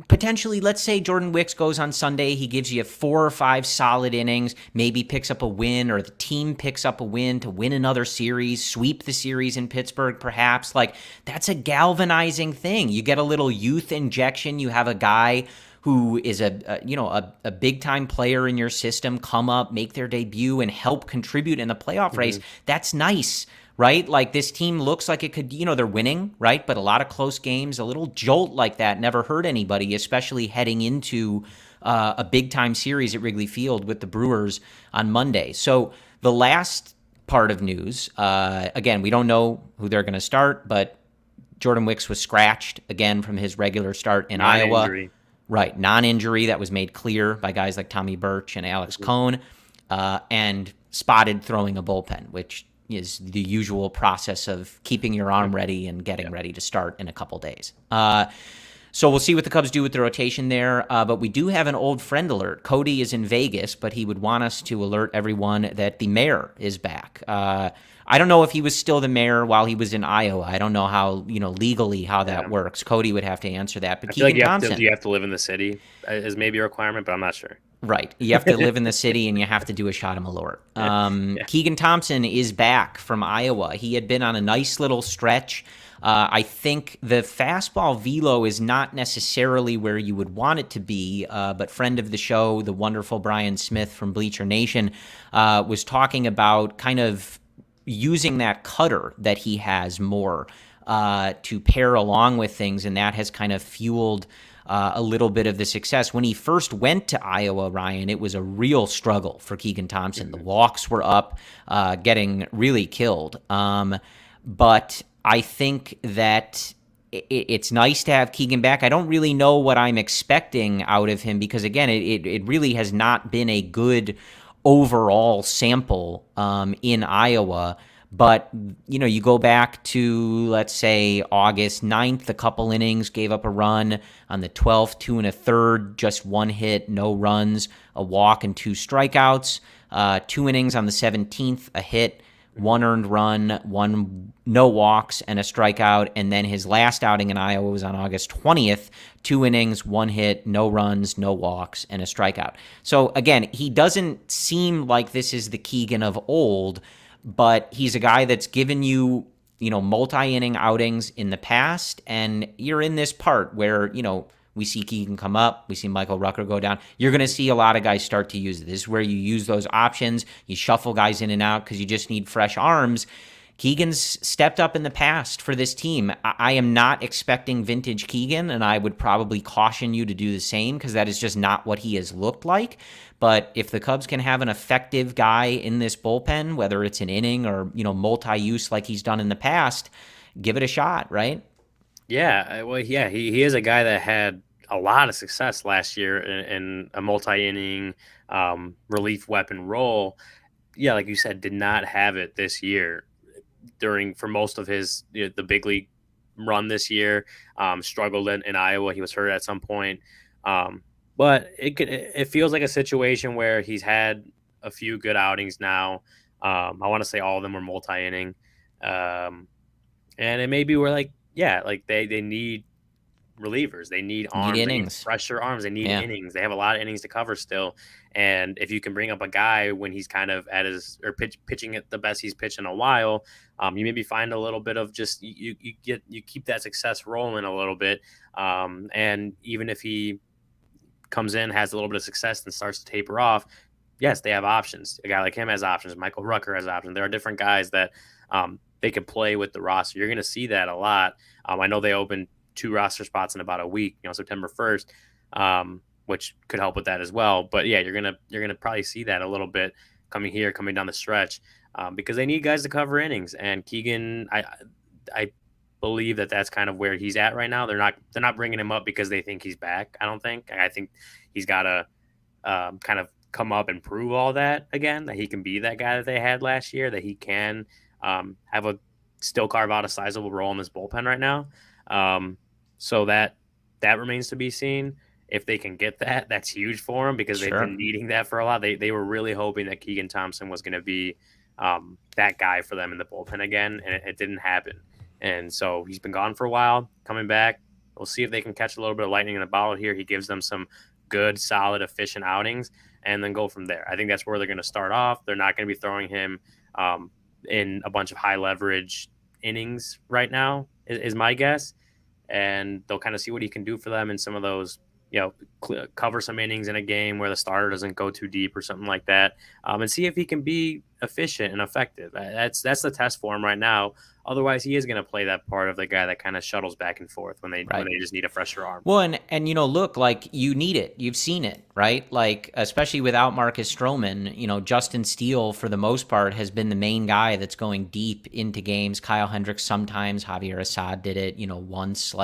S1: Potentially, let's say Jordan Wicks goes on Sunday, he gives you 4 or 5 solid innings, maybe picks up a win, or the team picks up a win to win another series, sweep the series in Pittsburgh perhaps. Like, that's a galvanizing thing. You get a little youth injection. You have a guy who is a big-time player in your system come up, make their debut, and help contribute in the playoff race. That's nice. Right? Like, this team looks like it could, they're winning, right? But a lot of close games, a little jolt like that never hurt anybody, especially heading into a big-time series at Wrigley Field with the Brewers on Monday. So the last part of news, again, we don't know who they're going to start, but Jordan Wicks was scratched again from his regular start in Iowa. Right, non-injury. That was made clear by guys like Tommy Birch and Alex Cohn, and spotted throwing a bullpen, which is the usual process of keeping your arm ready and getting ready to start in a couple days. So we'll see what the Cubs do with the rotation there. But we do have an old friend alert. Cody is in Vegas, but he would want us to alert everyone that the mayor is back. I don't know if he was still the mayor while he was in Iowa. I don't know how, legally how that works. Cody would have to answer that. But Keegan Thompson,
S2: you have to live in the city is maybe a requirement, but I'm not sure.
S1: Right. You have to live in the city and you have to do a shot of Malort. Keegan Thompson is back from Iowa. He had been on a nice little stretch. I think the fastball velo is not necessarily where you would want it to be, but friend of the show, the wonderful Brian Smith from Bleacher Nation, was talking about kind of using that cutter that he has more to pair along with things, and that has kind of fueled a little bit of the success. When he first went to Iowa, Ryan, it was a real struggle for Keegan Thompson. The walks were up, getting really killed. But I think that it's nice to have Keegan back. I don't really know what I'm expecting out of him because, again, it really has not been a good overall sample in Iowa. But, you go back to, let's say, August 9th, a couple innings, gave up a run. On the 12th, 2 1/3, just 1 hit, no runs, a walk, and 2 strikeouts. 2 innings on the 17th, a hit, 1 earned run, no walks, and a strikeout. And then his last outing in Iowa was on August 20th, 2 innings, 1 hit, no runs, no walks, and a strikeout. So, again, he doesn't seem like this is the Keegan of old, but he's a guy that's given you, multi-inning outings in the past, and you're in this part where, we see Keegan come up, we see Michael Rucker go down. You're going to see a lot of guys start to use it. This is where you use those options. You shuffle guys in and out because you just need fresh arms. Keegan's stepped up in the past for this team. I am not expecting vintage Keegan, and I would probably caution you to do the same because that is just not what he has looked like. But if the Cubs can have an effective guy in this bullpen, whether it's an inning or, multi-use like he's done in the past, give it a shot, right?
S2: Yeah, well, yeah, he is a guy that had a lot of success last year in a multi-inning relief weapon role. Yeah, like you said, did not have it this year for most of his the big league run this year. Struggled in Iowa. He was hurt at some point. But it feels like a situation where he's had a few good outings now. I want to say all of them were multi-inning. And it may be where they need relievers. They need arms. They need fresher arms. They need innings. They have a lot of innings to cover still. And if you can bring up a guy when he's kind of at his or pitching at the best he's pitched in a while, you maybe find a little bit of just you keep that success rolling a little bit. And even if he comes in, has a little bit of success, and starts to taper off, yes, they have options. A guy like him has options. Michael Rucker has options. There are different guys that they can play with the roster. You're going to see that a lot. I know they opened 2 roster spots in about a week, September 1st, which could help with that as well. But yeah, you're gonna probably see that a little bit coming down the stretch because they need guys to cover innings. And Keegan, I believe that's kind of where he's at right now. They're not bringing him up because they think he's back. I think he's got to kind of come up and prove all that again, that he can be that guy that they had last year, that he can still carve out a sizable role in this bullpen right now. So that remains to be seen. If they can get that, that's huge for them because they've been needing that for a while. They were really hoping that Keegan Thompson was going to be that guy for them in the bullpen again, and it didn't happen. And so he's been gone for a while, coming back. We'll see if they can catch a little bit of lightning in a bottle here. He gives them some good, solid, efficient outings and then go from there. I think that's where they're going to start off. They're not going to be throwing him in a bunch of high leverage innings right now, is my guess. And they'll kind of see what he can do for them in some of those, cover some innings in a game where the starter doesn't go too deep or something like that, and see if he can be efficient and effective. That's the test for him right now. Otherwise, he is going to play that part of the guy that kind of shuttles back and forth when they just need a fresher arm.
S1: Well, and look, like you need it. You've seen it, right? Like especially without Marcus Stroman, Justin Steele for the most part has been the main guy that's going deep into games. Kyle Hendricks sometimes, Javier Assad did it, once.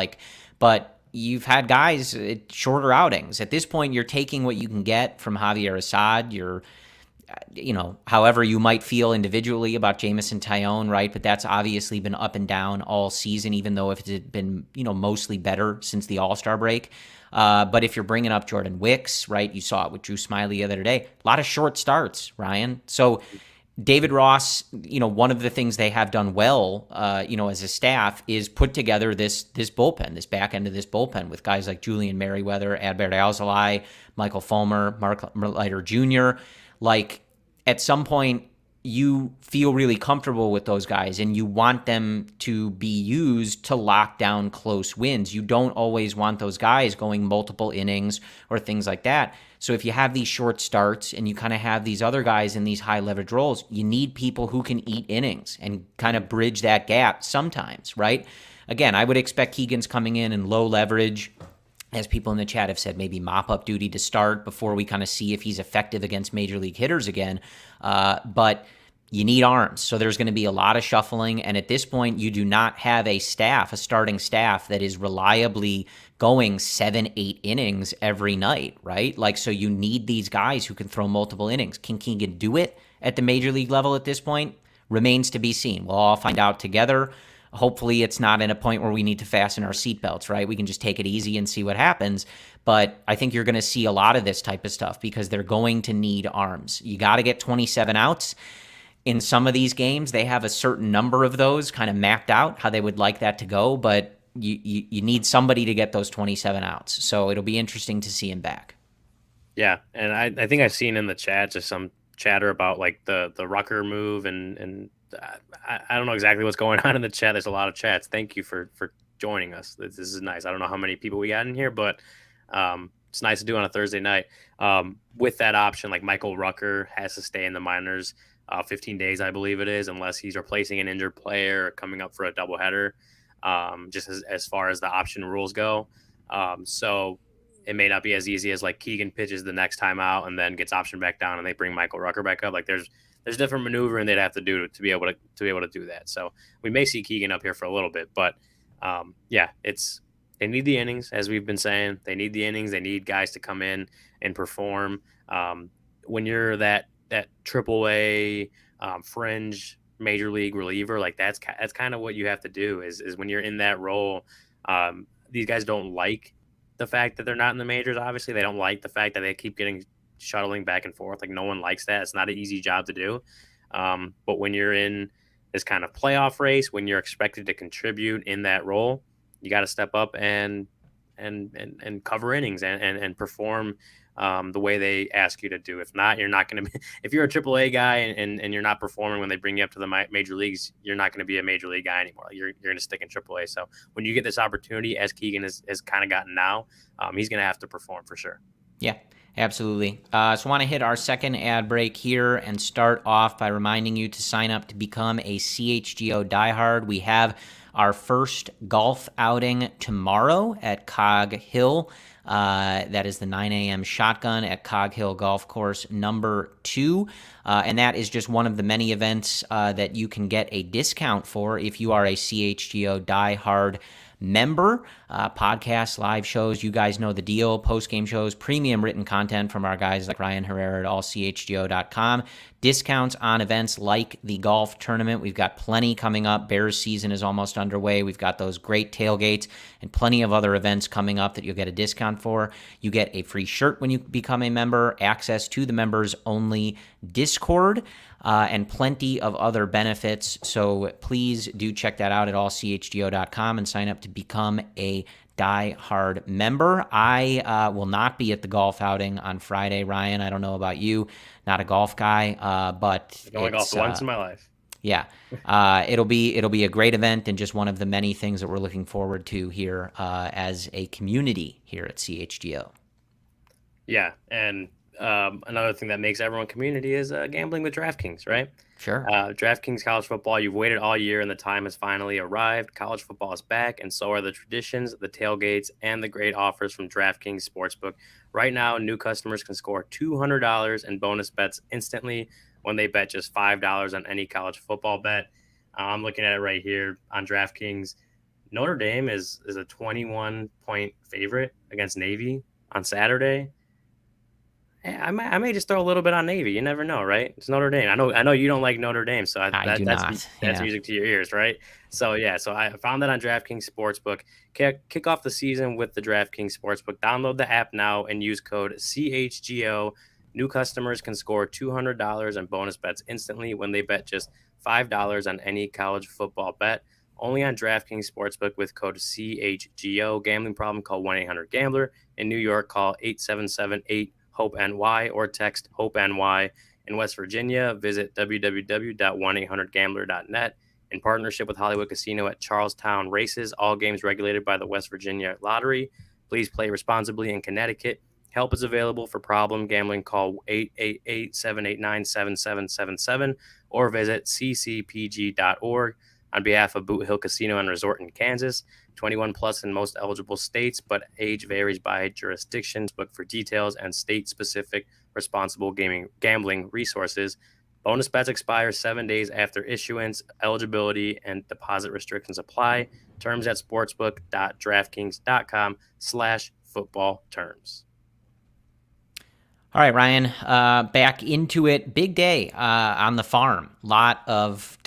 S1: But you've had guys at shorter outings. At this point, you're taking what you can get from Javier Assad. You're however you might feel individually about Jamison Tyone, right? But that's obviously been up and down all season, even though if it's been, mostly better since the All-Star break. But if you're bringing up Jordan Wicks, right? You saw it with Drew Smyly the other day. A lot of short starts, Ryan. So David Ross, one of the things they have done well, as a staff is put together this bullpen, this back end of this bullpen with guys like Julian Merriweather, Adbert Alzolay, Michael Fulmer, Mark Leiter Jr. At some point, you feel really comfortable with those guys and you want them to be used to lock down close wins. You don't always want those guys going multiple innings or things like that. So if you have these short starts and you kind of have these other guys in these high leverage roles, you need people who can eat innings and kind of bridge that gap sometimes, right? Again, I would expect Keegan's coming in low leverage, as people in the chat have said, maybe mop-up duty to start before we kind of see if he's effective against major league hitters again. But you need arms. So there's going to be a lot of shuffling. And at this point, you do not have a starting staff that is reliably going 7-8 innings every night, right? Like, so you need these guys who can throw multiple innings. Can Keegan do it at the major league level at this point? Remains to be seen. We'll all find out together. Hopefully it's not in a point where we need to fasten our seatbelts, right? We can just take it easy and see what happens. But I think you're going to see a lot of this type of stuff because they're going to need arms. You got to get 27 outs. In some of these games, they have a certain number of those kind of mapped out, how they would like that to go. But you need somebody to get those 27 outs. So it'll be interesting to see him back.
S2: Yeah, and I think I've seen in the chat just some chatter about like the Rucker move and I don't know exactly what's going on in the chat. There's a lot of chats. Thank you for joining us. This is nice. I don't know how many people we got in here, but it's nice to do on a Thursday night. With that option, like Michael Rucker has to stay in the minors 15 days, I believe it is, unless he's replacing an injured player or coming up for a doubleheader, just as far as the option rules go. So it may not be as easy as like Keegan pitches the next time out and then gets optioned back down and they bring Michael Rucker back up. Like there's different maneuvering they'd have to do to be able to do that. So we may see Keegan up here for a little bit, but they need the innings, as we've been saying. They need the innings. They need guys to come in and perform. When you're that AAA fringe major league reliever, like that's kind of what you have to do. Is when you're in that role. These guys don't like the fact that they're not in the majors. Obviously, they don't like the fact that they keep getting shuttling back and forth. Like no one likes that. It's not an easy job to do. But when you're in this kind of playoff race, when you're expected to contribute in that role, you got to step up and cover innings and perform the way they ask you to do. If not, you're not going to be, if you're a AAA guy and you're not performing when they bring you up to the major leagues, you're not going to be a major league guy anymore. You're going to stick in AAA. So when you get this opportunity, as Keegan has kind of gotten now, he's going to have to perform for sure.
S1: Yeah, absolutely. So I want to hit our second ad break here and start off by reminding you to sign up to become a CHGO diehard. We have our first golf outing tomorrow at Cog Hill. That is the 9 a.m. shotgun at Cog Hill Golf Course number 2. And that is just one of the many events that you can get a discount for if you are a CHGO diehard member. Podcasts, live shows, you guys know the deal. Post-game shows, premium written content from our guys like Ryan Herrera at allchgo.com. Discounts on events like the golf tournament. We've got plenty coming up. Bears season is almost underway. We've got those great tailgates and plenty of other events coming up that you'll get a discount for. You get a free shirt when you become a member, access to the members only Discord, and plenty of other benefits. So please do check that out at allchgo.com and sign up to become a die-hard member. I will not be at the golf outing on Friday, Ryan. I don't know about you. Not a golf guy, but
S2: I've only golfed once in my life.
S1: Yeah, it'll be a great event and just one of the many things that we're looking forward to here as a community here at CHGO.
S2: Yeah, and another thing that makes everyone community is gambling with DraftKings, right?
S1: Sure.
S2: DraftKings College Football, you've waited all year and the time has finally arrived. College football is back, and so are the traditions, the tailgates, and the great offers from DraftKings Sportsbook. Right now, new customers can score $200 in bonus bets instantly when they bet just $5 on any college football bet. I'm looking at it right here on DraftKings. Notre Dame is a 21-point favorite against Navy on Saturday. I may just throw a little bit on Navy. You never know, right? It's Notre Dame. I know you don't like Notre Dame, so that's music to your ears, right? So yeah, so I found that on DraftKings Sportsbook. Kick off the season with the DraftKings Sportsbook. Download the app now and use code CHGO. New customers can score $200 in bonus bets instantly when they bet just $5 on any college football bet. Only on DraftKings Sportsbook with code CHGO. Gambling problem? Call 1-800-GAMBLER. In New York, call 877-8-HOPE-NY or text HOPE-NY. In West Virginia, visit www.1800gambler.net. In partnership with Hollywood Casino at Charlestown Races, all games regulated by the West Virginia Lottery. Please play responsibly in Connecticut. Help is available for problem gambling. Call 888-789-7777 or visit ccpg.org. On behalf of Boot Hill Casino and Resort in Kansas, 21 plus in most eligible states, but age varies by jurisdiction. Book for details and state-specific responsible gambling resources. Bonus bets expire 7 days after issuance. Eligibility and deposit restrictions apply. Terms at sportsbook.draftkings.com/football terms.
S1: All right, Ryan, back into it. Big day on the farm. Lot of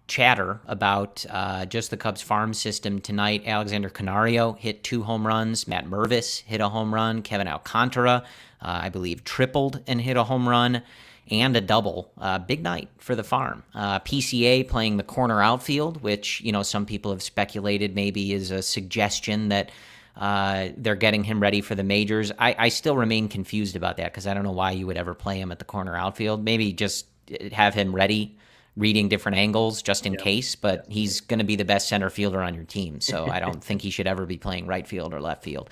S1: chatter about just the Cubs farm system tonight. Alexander Canario hit 2 home runs. Matt Mervis hit a home run. Kevin Alcantara, I believe, tripled and hit a home run and a double. Big night for the farm. PCA playing the corner outfield, which, some people have speculated maybe is a suggestion that they're getting him ready for the majors. I still remain confused about that because I don't know why you would ever play him at the corner outfield. Maybe just have him ready, reading different angles just in case, but he's going to be the best center fielder on your team, so I don't think he should ever be playing right field or left field.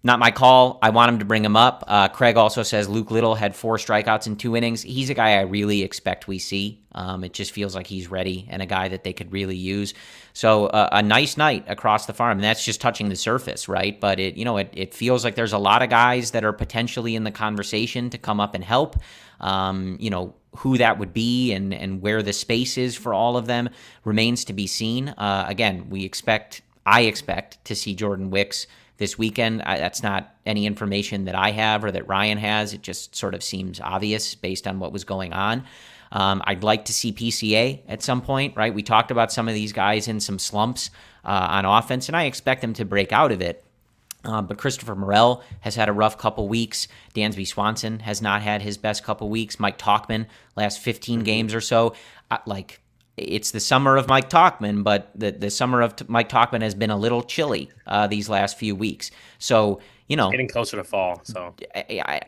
S1: Not my call. I want him to bring him up. Craig also says Luke Little had 4 strikeouts in 2 innings. He's a guy I really expect we see. It just feels like he's ready and a guy that they could really use. So a nice night across the farm. And that's just touching the surface, right? But it feels like there's a lot of guys that are potentially in the conversation to come up and help. Who that would be and where the space is for all of them remains to be seen. Again, I expect to see Jordan Wicks this weekend. That's not any information that I have or that Ryan has. It just sort of seems obvious based on what was going on. I'd like to see PCA at some point, right? We talked about some of these guys in some slumps on offense, and I expect them to break out of it. But Christopher Morel has had a rough couple weeks. Dansby Swanson has not had his best couple weeks. Mike Tauchman, last 15 games or so. It's the summer of Mike Tauchman, but the summer of Mike Tauchman has been a little chilly these last few weeks. So,
S2: it's getting closer to fall. So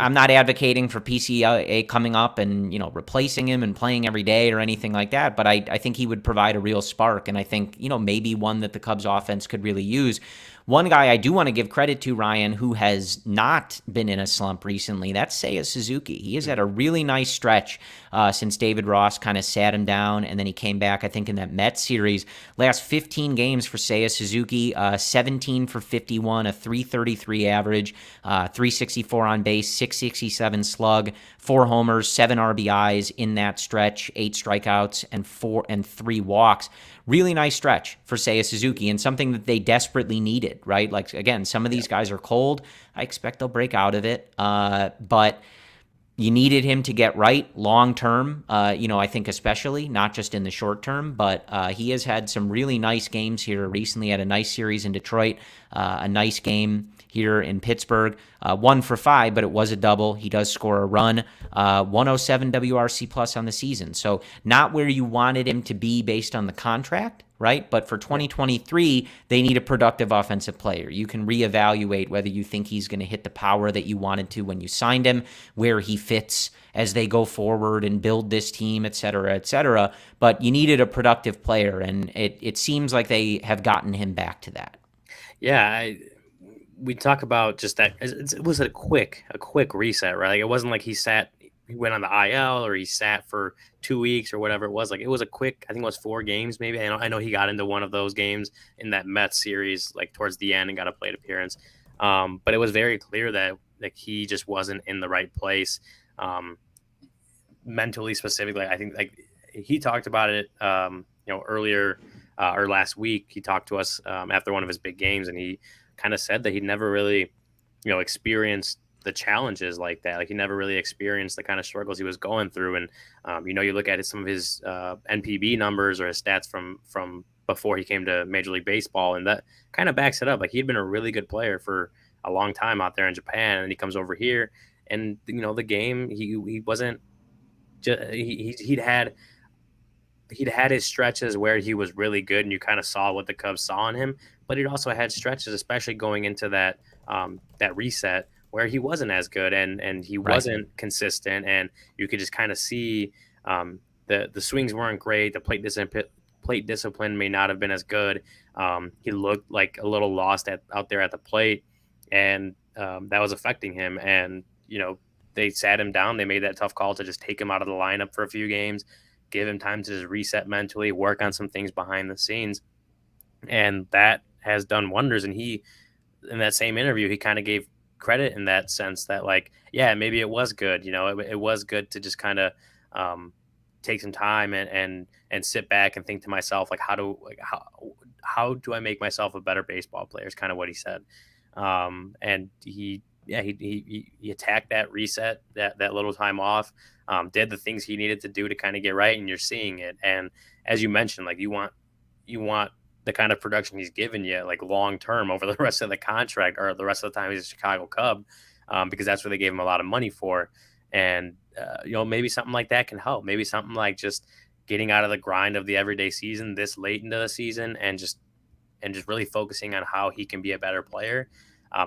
S1: I'm not advocating for PCA coming up and, replacing him and playing every day or anything like that. But I think he would provide a real spark. And I think, maybe one that the Cubs offense could really use. One guy I do want to give credit to, Ryan, who has not been in a slump recently, that's Seiya Suzuki. He has had a really nice stretch since David Ross kind of sat him down, and then he came back, I think, in that Mets series. Last 15 games for Seiya Suzuki, 17 for 51, a 333 average, 364 on base, 667 slug, 4 homers, 7 RBIs in that stretch, 8 strikeouts, and 3 walks. Really nice stretch for Seiya Suzuki and something that they desperately needed, right? Like, again, some of these guys are cold. I expect they'll break out of it. But you needed him to get right long term, I think especially, not just in the short term. But he has had some really nice games here recently. Had a nice series in Detroit, a nice game here in Pittsburgh. 1 for 5, but it was a double. He does score a run. 107 WRC plus on the season. So not where you wanted him to be based on the contract, right? But for 2023, they need a productive offensive player. You can reevaluate whether you think he's going to hit the power that you wanted to when you signed him, where he fits as they go forward and build this team, et cetera, et cetera. But you needed a productive player, and it seems like they have gotten him back to that.
S2: Yeah, we talk about just that it was a quick reset, right? Like it wasn't like he went on the IL or he sat for 2 weeks or whatever it was. Like it was a quick, I think it was 4 games maybe. I know he got into one of those games in that Mets series, like towards the end, and got a plate appearance. But it was very clear that like he just wasn't in the right place, mentally specifically. I think like he talked about it, earlier or last week. He talked to us after one of his big games, and he kind of said that he'd never really, experienced the challenges like that. Like he never really experienced the kind of struggles he was going through. And, you look at some of his NPB numbers or his stats from before he came to Major League Baseball, and that kind of backs it up. Like he'd been a really good player for a long time out there in Japan, and he comes over here, and the game he wasn't just he'd had his stretches where he was really good, and you kind of saw what the Cubs saw in him. But he'd also had stretches, especially going into that reset, where he wasn't as good and he wasn't consistent, and you could just kind of see the swings weren't great. The plate discipline may not have been as good. He looked like a little lost out there at the plate, and that was affecting him. And they sat him down. They made that tough call to just take him out of the lineup for a few games, give him time to just reset mentally, work on some things behind the scenes. And that has done wonders. And he, in that same interview, he kind of gave credit in that sense that, like, yeah, maybe it was good. It was good to just kind of take some time and sit back and think to myself, like, how do I make myself a better baseball player? Is kind of what he said. And he attacked that reset, that little time off, did the things he needed to do to kind of get right, and you're seeing it. And as you mentioned, like, you want the kind of production he's given you, like, long term over the rest of the contract or the rest of the time he's a Chicago Cub, because that's what they gave him a lot of money for. And maybe something like that can help. Maybe something like just getting out of the grind of the everyday season this late into the season and just really focusing on how he can be a better player.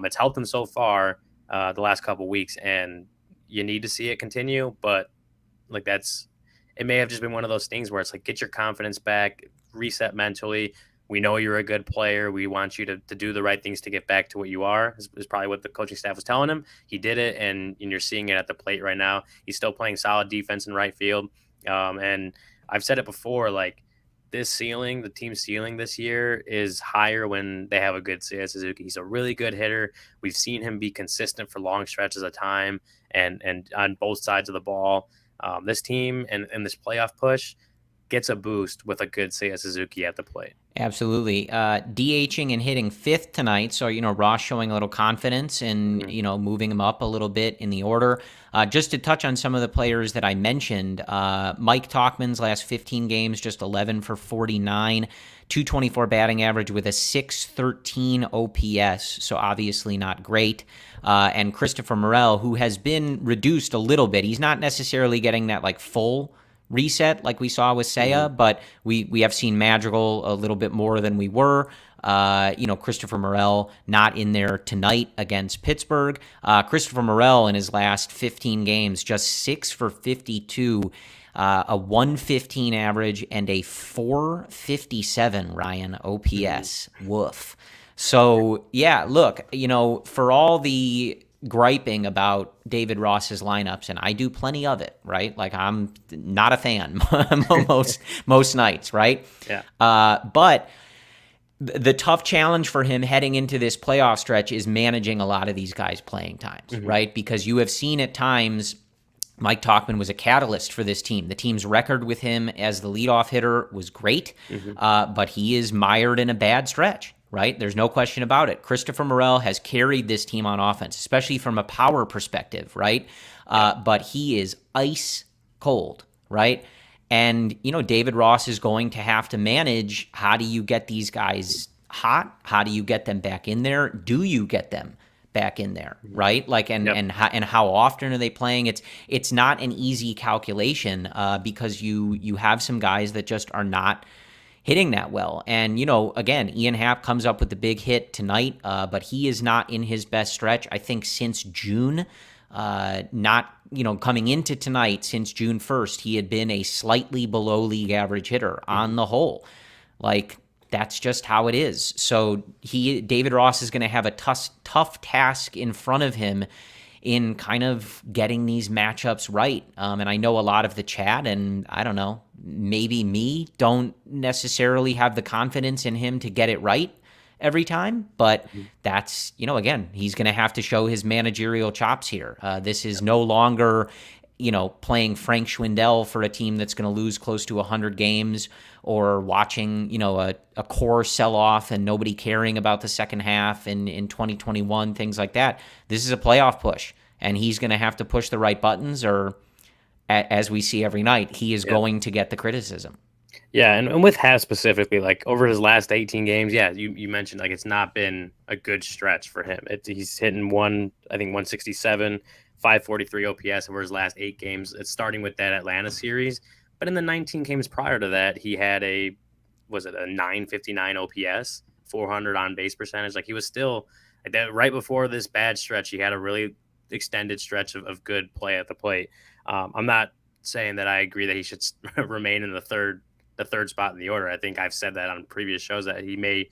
S2: It's helped him so far the last couple weeks, and you need to see it continue. But like, it may have just been one of those things where it's like, get your confidence back, reset mentally. We know you're a good player. We want you to do the right things to get back to what you are, is probably what the coaching staff was telling him. He did it, and you're seeing it at the plate right now. He's still playing solid defense in right field. And I've said it before, like, the team's ceiling this year is higher when they have a good Seiya Suzuki. He's a really good hitter. We've seen him be consistent for long stretches of time and on both sides of the ball. This team and this playoff push gets a boost with a good Seiya Suzuki at the plate.
S1: Absolutely. DHing and hitting fifth tonight. So, Ross showing a little confidence and, moving him up a little bit in the order. Just to touch on some of the players that I mentioned, Mike Tauchman's last 15 games, just 11 for 49, 224 batting average with a 613 OPS. So obviously not great. And Christopher Morel, who has been reduced a little bit. He's not necessarily getting that like full reset like we saw with Seiya, but we have seen Madrigal a little bit more than we were. Christopher Morel not in there tonight against Pittsburgh. Christopher Morel in his last 15 games, just 6 for 52, a 115 average and a 457, Ryan, OPS. Woof. So, yeah, look, for all the griping about David Ross's lineups, and I do plenty of it, right? Like, I'm not a fan most nights, right?
S2: Yeah.
S1: But the tough challenge for him heading into this playoff stretch is managing a lot of these guys' playing times, right? Because you have seen at times Mike Tauchman was a catalyst for this team. The team's record with him as the leadoff hitter was great, but he is mired in a bad stretch. Right? There's no question about it. Christopher Morel has carried this team on offense, especially from a power perspective, right? But he is ice cold, right? And, David Ross is going to have to manage, how do you get these guys hot? How do you get them back in there? Do you get them back in there, right? Like, and how often are they playing? It's not an easy calculation because you have some guys that just are not hitting that well. And, again, Ian Happ comes up with the big hit tonight, but he is not in his best stretch, I think, since June. Coming into tonight, since June 1st, he had been a slightly below league average hitter on the whole. Like, that's just how it is. So David Ross is going to have a tough task in front of him in kind of getting these matchups right. And I know a lot of the chat, and I don't know, maybe me, don't necessarily have the confidence in him to get it right every time, but that's, again, he's going to have to show his managerial chops here. This is no longer, playing Frank Schwindel for a team that's going to lose close to 100 games, or watching, a core sell-off and nobody caring about the second half in 2021, things like that. This is a playoff push, and he's going to have to push the right buttons, or as we see every night, he is going to get the criticism.
S2: Yeah, and with Happ specifically, like, over his last 18 games, you mentioned, like, it's not been a good stretch for him. He's hitting 167, 543 OPS over his last 8 games. It's starting with that Atlanta series. But in the 19 games prior to that, he had a 959 OPS, 400 on base percentage. Like, he was still, like, that right before this bad stretch, he had a really extended stretch of good play at the plate. I'm not saying that I agree that he should remain in the third spot in the order. I think I've said that on previous shows that he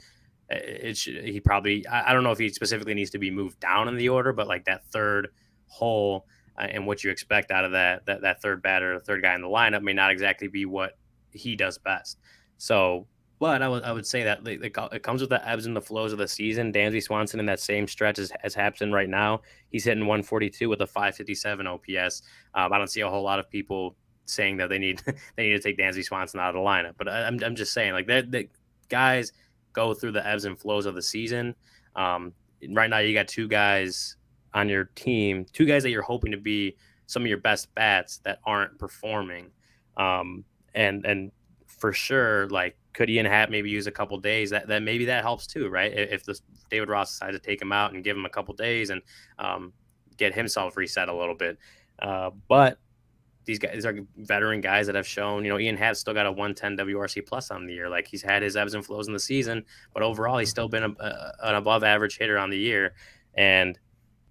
S2: probably, I don't know if he specifically needs to be moved down in the order, but like that third hole and what you expect out of that third batter, the third guy in the lineup may not exactly be what he does best. So But I would say that it comes with the ebbs and the flows of the season. Dansby Swanson in that same stretch as happened right now. He's hitting 142 with a 557 OPS. I don't see a whole lot of people saying that they need they need to take Dansby Swanson out of the lineup. But I'm just saying like that guys go through the ebbs and flows of the season. Right now you got two guys on your team, two guys that you're hoping to be some of your best bats that aren't performing. And for sure, like could Ian Happ maybe use a couple days? That maybe that helps too, right? If the David Ross decides to take him out and give him a couple days and get himself reset a little bit. But these guys are veteran guys that have shown, Ian Happ's still got a 110 WRC plus on the year. Like he's had his ebbs and flows in the season, but overall he's still been an above average hitter on the year. And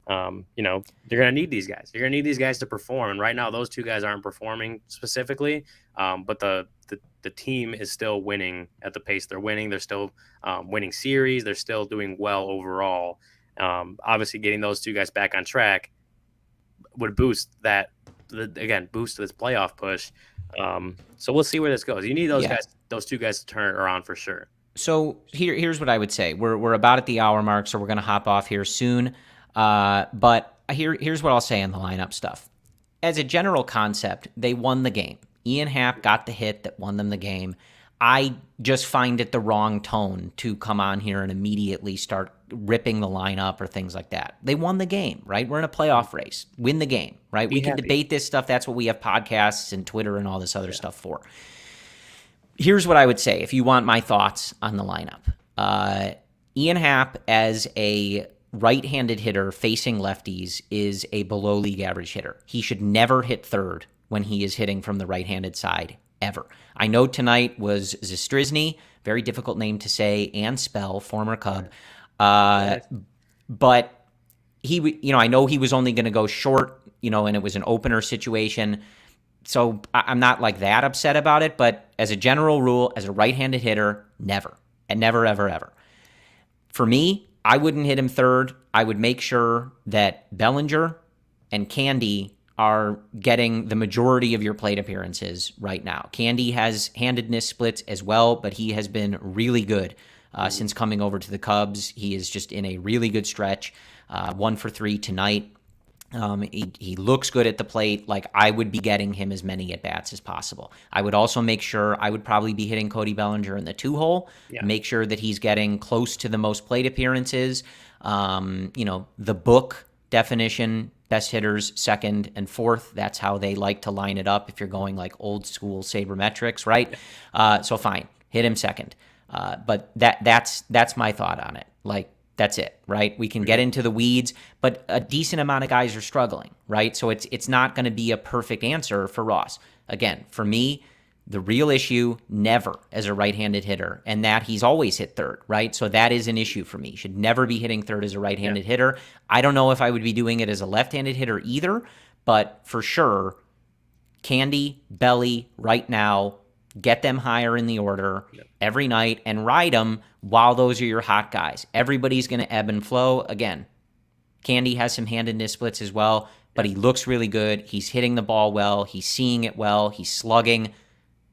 S2: you're going to need these guys. You're going to need these guys to perform. And right now, those two guys aren't performing specifically, but the team is still winning at the pace they're winning. They're still winning series. They're still doing well overall. Obviously, getting those two guys back on track would boost this playoff push. So we'll see where this goes. You need those two guys to turn it around for sure.
S1: So here's what I would say. We're about at the hour mark, so we're going to hop off here soon. But here's what I'll say on the lineup stuff. As a general concept, they won the game. Ian Happ got the hit that won them the game. I just find it the wrong tone to come on here and immediately start ripping the lineup or things like that. They won the game, right? We're in a playoff race. Win the game, right? We can debate this stuff. That's what we have podcasts and Twitter and all this other stuff for. Here's what I would say if you want my thoughts on the lineup. Ian Happ as a right-handed hitter facing lefties is a below league average hitter. He should never hit third when he is hitting from the right-handed side, ever. I know tonight was Zastryzny, very difficult name to say and spell, former Cub. But I know he was only going to go short, and it was an opener situation. So I'm not like that upset about it, but as a general rule, as a right-handed hitter, never. And never, ever, ever. For me, I wouldn't hit him third. I would make sure that Bellinger and Candy are getting the majority of your plate appearances right now. Candy has handedness splits as well, but he has been really good since coming over to the Cubs. He is just in a really good stretch. 1 for 3 tonight. He looks good at the plate. Like, I would be getting him as many at-bats as possible. I would also make sure I would probably be hitting Cody Bellinger in the 2-hole, make sure that he's getting close to the most plate appearances. The book definition, best hitters second and fourth. That's how they like to line it up if you're going like old school sabermetrics, right? So fine, hit him second. But that's my thought on it. Like, that's it, right? We can get into the weeds, but a decent amount of guys are struggling, right? So it's not going to be a perfect answer for Ross. Again, for me, the real issue, never as a right-handed hitter, and that he's always hit third, right? So that is an issue for me. He should never be hitting third as a right-handed hitter. I don't know if I would be doing it as a left-handed hitter either, but for sure, Candy, Belly, right now, get them higher in the order every night and ride them while those are your hot guys. Everybody's going to ebb and flow. Again, Candy has some handedness splits as well, but he looks really good. He's hitting the ball well. He's seeing it well. He's slugging.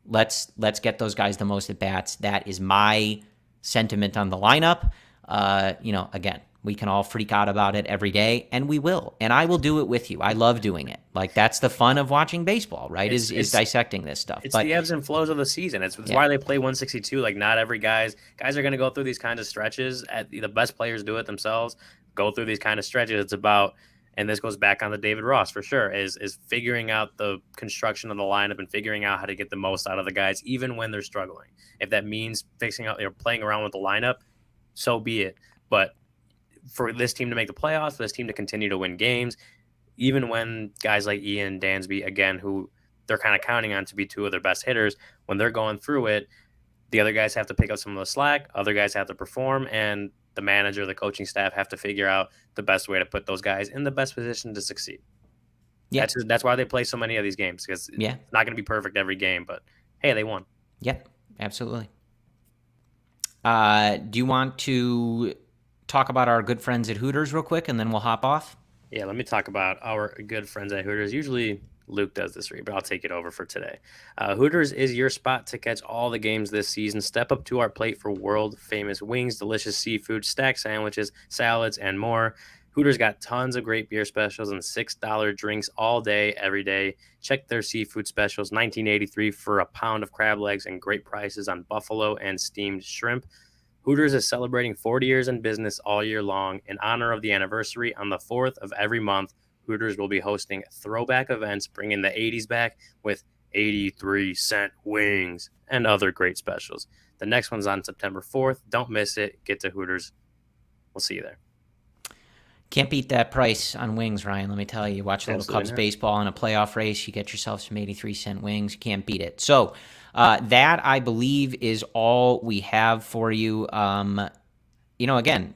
S1: Let's get those guys the most at-bats. That is my sentiment on the lineup. Again, we can all freak out about it every day, and we will. And I will do it with you. I love doing it. Like, that's the fun of watching baseball, right? Is dissecting this stuff.
S2: It's the ebbs and flows of the season. It's why they play 162. Like, not every guys are going to go through these kinds of stretches. The best players do it themselves, go through these kind of stretches. It's about, and this goes back on the David Ross for sure, is figuring out the construction of the lineup and figuring out how to get the most out of the guys, even when they're struggling. If that means playing around with the lineup, so be it. But for this team to make the playoffs, for this team to continue to win games, even when guys like Ian, Dansby, again, who they're kind of counting on to be two of their best hitters, when they're going through it, the other guys have to pick up some of the slack, other guys have to perform, and the manager, the coaching staff have to figure out the best way to put those guys in the best position to succeed. Yeah. That's why they play so many of these games, because it's not going to be perfect every game, but hey, they won.
S1: Yeah, absolutely. Do you want to talk about our good friends at Hooters real quick, and then we'll hop off?
S2: Yeah, let me talk about our good friends at Hooters. Usually Luke does this read, but I'll take it over for today. Hooters is your spot to catch all the games this season. Step up to our plate for world-famous wings, delicious seafood, stacked sandwiches, salads, and more. Hooters got tons of great beer specials and $6 drinks all day, every day. Check their seafood specials, $19.83 for a pound of crab legs and great prices on buffalo and steamed shrimp. Hooters is celebrating 40 years in business all year long. In honor of the anniversary, on the 4th of every month, Hooters will be hosting throwback events, bringing the 80s back with 83-cent wings and other great specials. The next one's on September 4th. Don't miss it. Get to Hooters. We'll see you there.
S1: Can't beat that price on wings, Ryan. Let me tell you. Watch a little
S2: Absolutely
S1: Cubs
S2: not.
S1: baseball in a playoff race. You get yourself some 83-cent wings. You can't beat it. So that, I believe, is all we have for you. Again,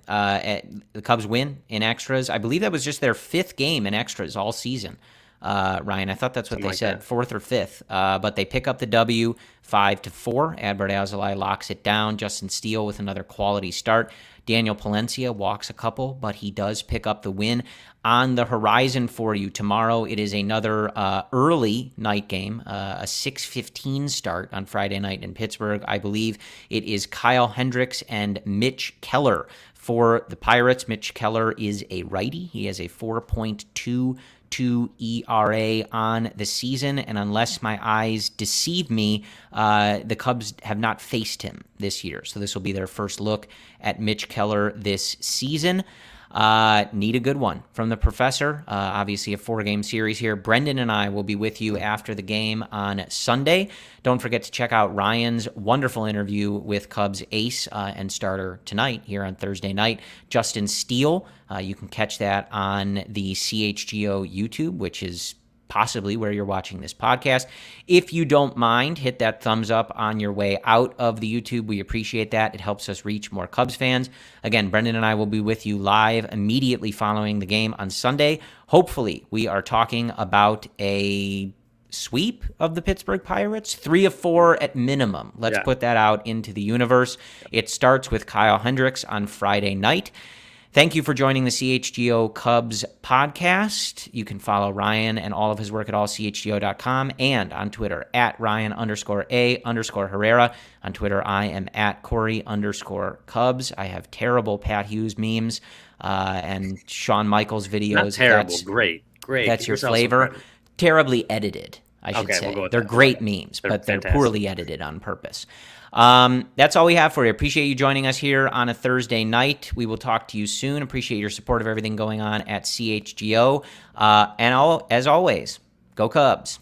S1: the Cubs win in extras. I believe that was just their 5th game in extras all season. Ryan, I thought that's what
S2: Something
S1: they said,
S2: that.
S1: 4th or 5th. But they pick up the W 5-4. Adbert Alzolay locks it down. Justin Steele with another quality start. Daniel Palencia walks a couple, but he does pick up the win. On the horizon for you tomorrow, it is another early night game, a 6:15 start on Friday night in Pittsburgh. I believe it is Kyle Hendricks and Mitch Keller for the Pirates. Mitch Keller is a righty. He has a 4.22 ERA on the season, and unless my eyes deceive me, the Cubs have not faced him this year. So this will be their first look at Mitch Keller this season. Need a good one from the professor. Obviously a 4-game series here. Brendan and I will be with you after the game on Sunday. Don't forget to check out Ryan's wonderful interview with Cubs ace and starter tonight here on Thursday night, Justin Steele. You can catch that on the CHGO YouTube, which is possibly where you're watching this podcast. If you don't mind, hit that thumbs up on your way out of the YouTube. We appreciate that. It helps us reach more Cubs fans. Again, Brendan and I will be with you live immediately following the game on Sunday. Hopefully, we are talking about a sweep of the Pittsburgh Pirates, 3 of 4 at minimum. Let's put that out into the universe. It starts with Kyle Hendricks on Friday night. Thank you for joining the CHGO Cubs podcast. You can follow Ryan and all of his work at allchgo.com and on Twitter at Ryan_A_Herrera. On Twitter, I am at Corey_Cubs. I have terrible Pat Hughes memes and Shawn Michaels videos.
S2: Not terrible. Great.
S1: That's your flavor. Terribly edited, I should say.
S2: We'll go with
S1: they're
S2: that.
S1: Great memes, but they're
S2: fantastic.
S1: poorly edited on purpose. That's all we have for you. Appreciate you joining us here on a Thursday night. We will talk to you soon. Appreciate your support of everything going on at CHGO. And as always, go Cubs.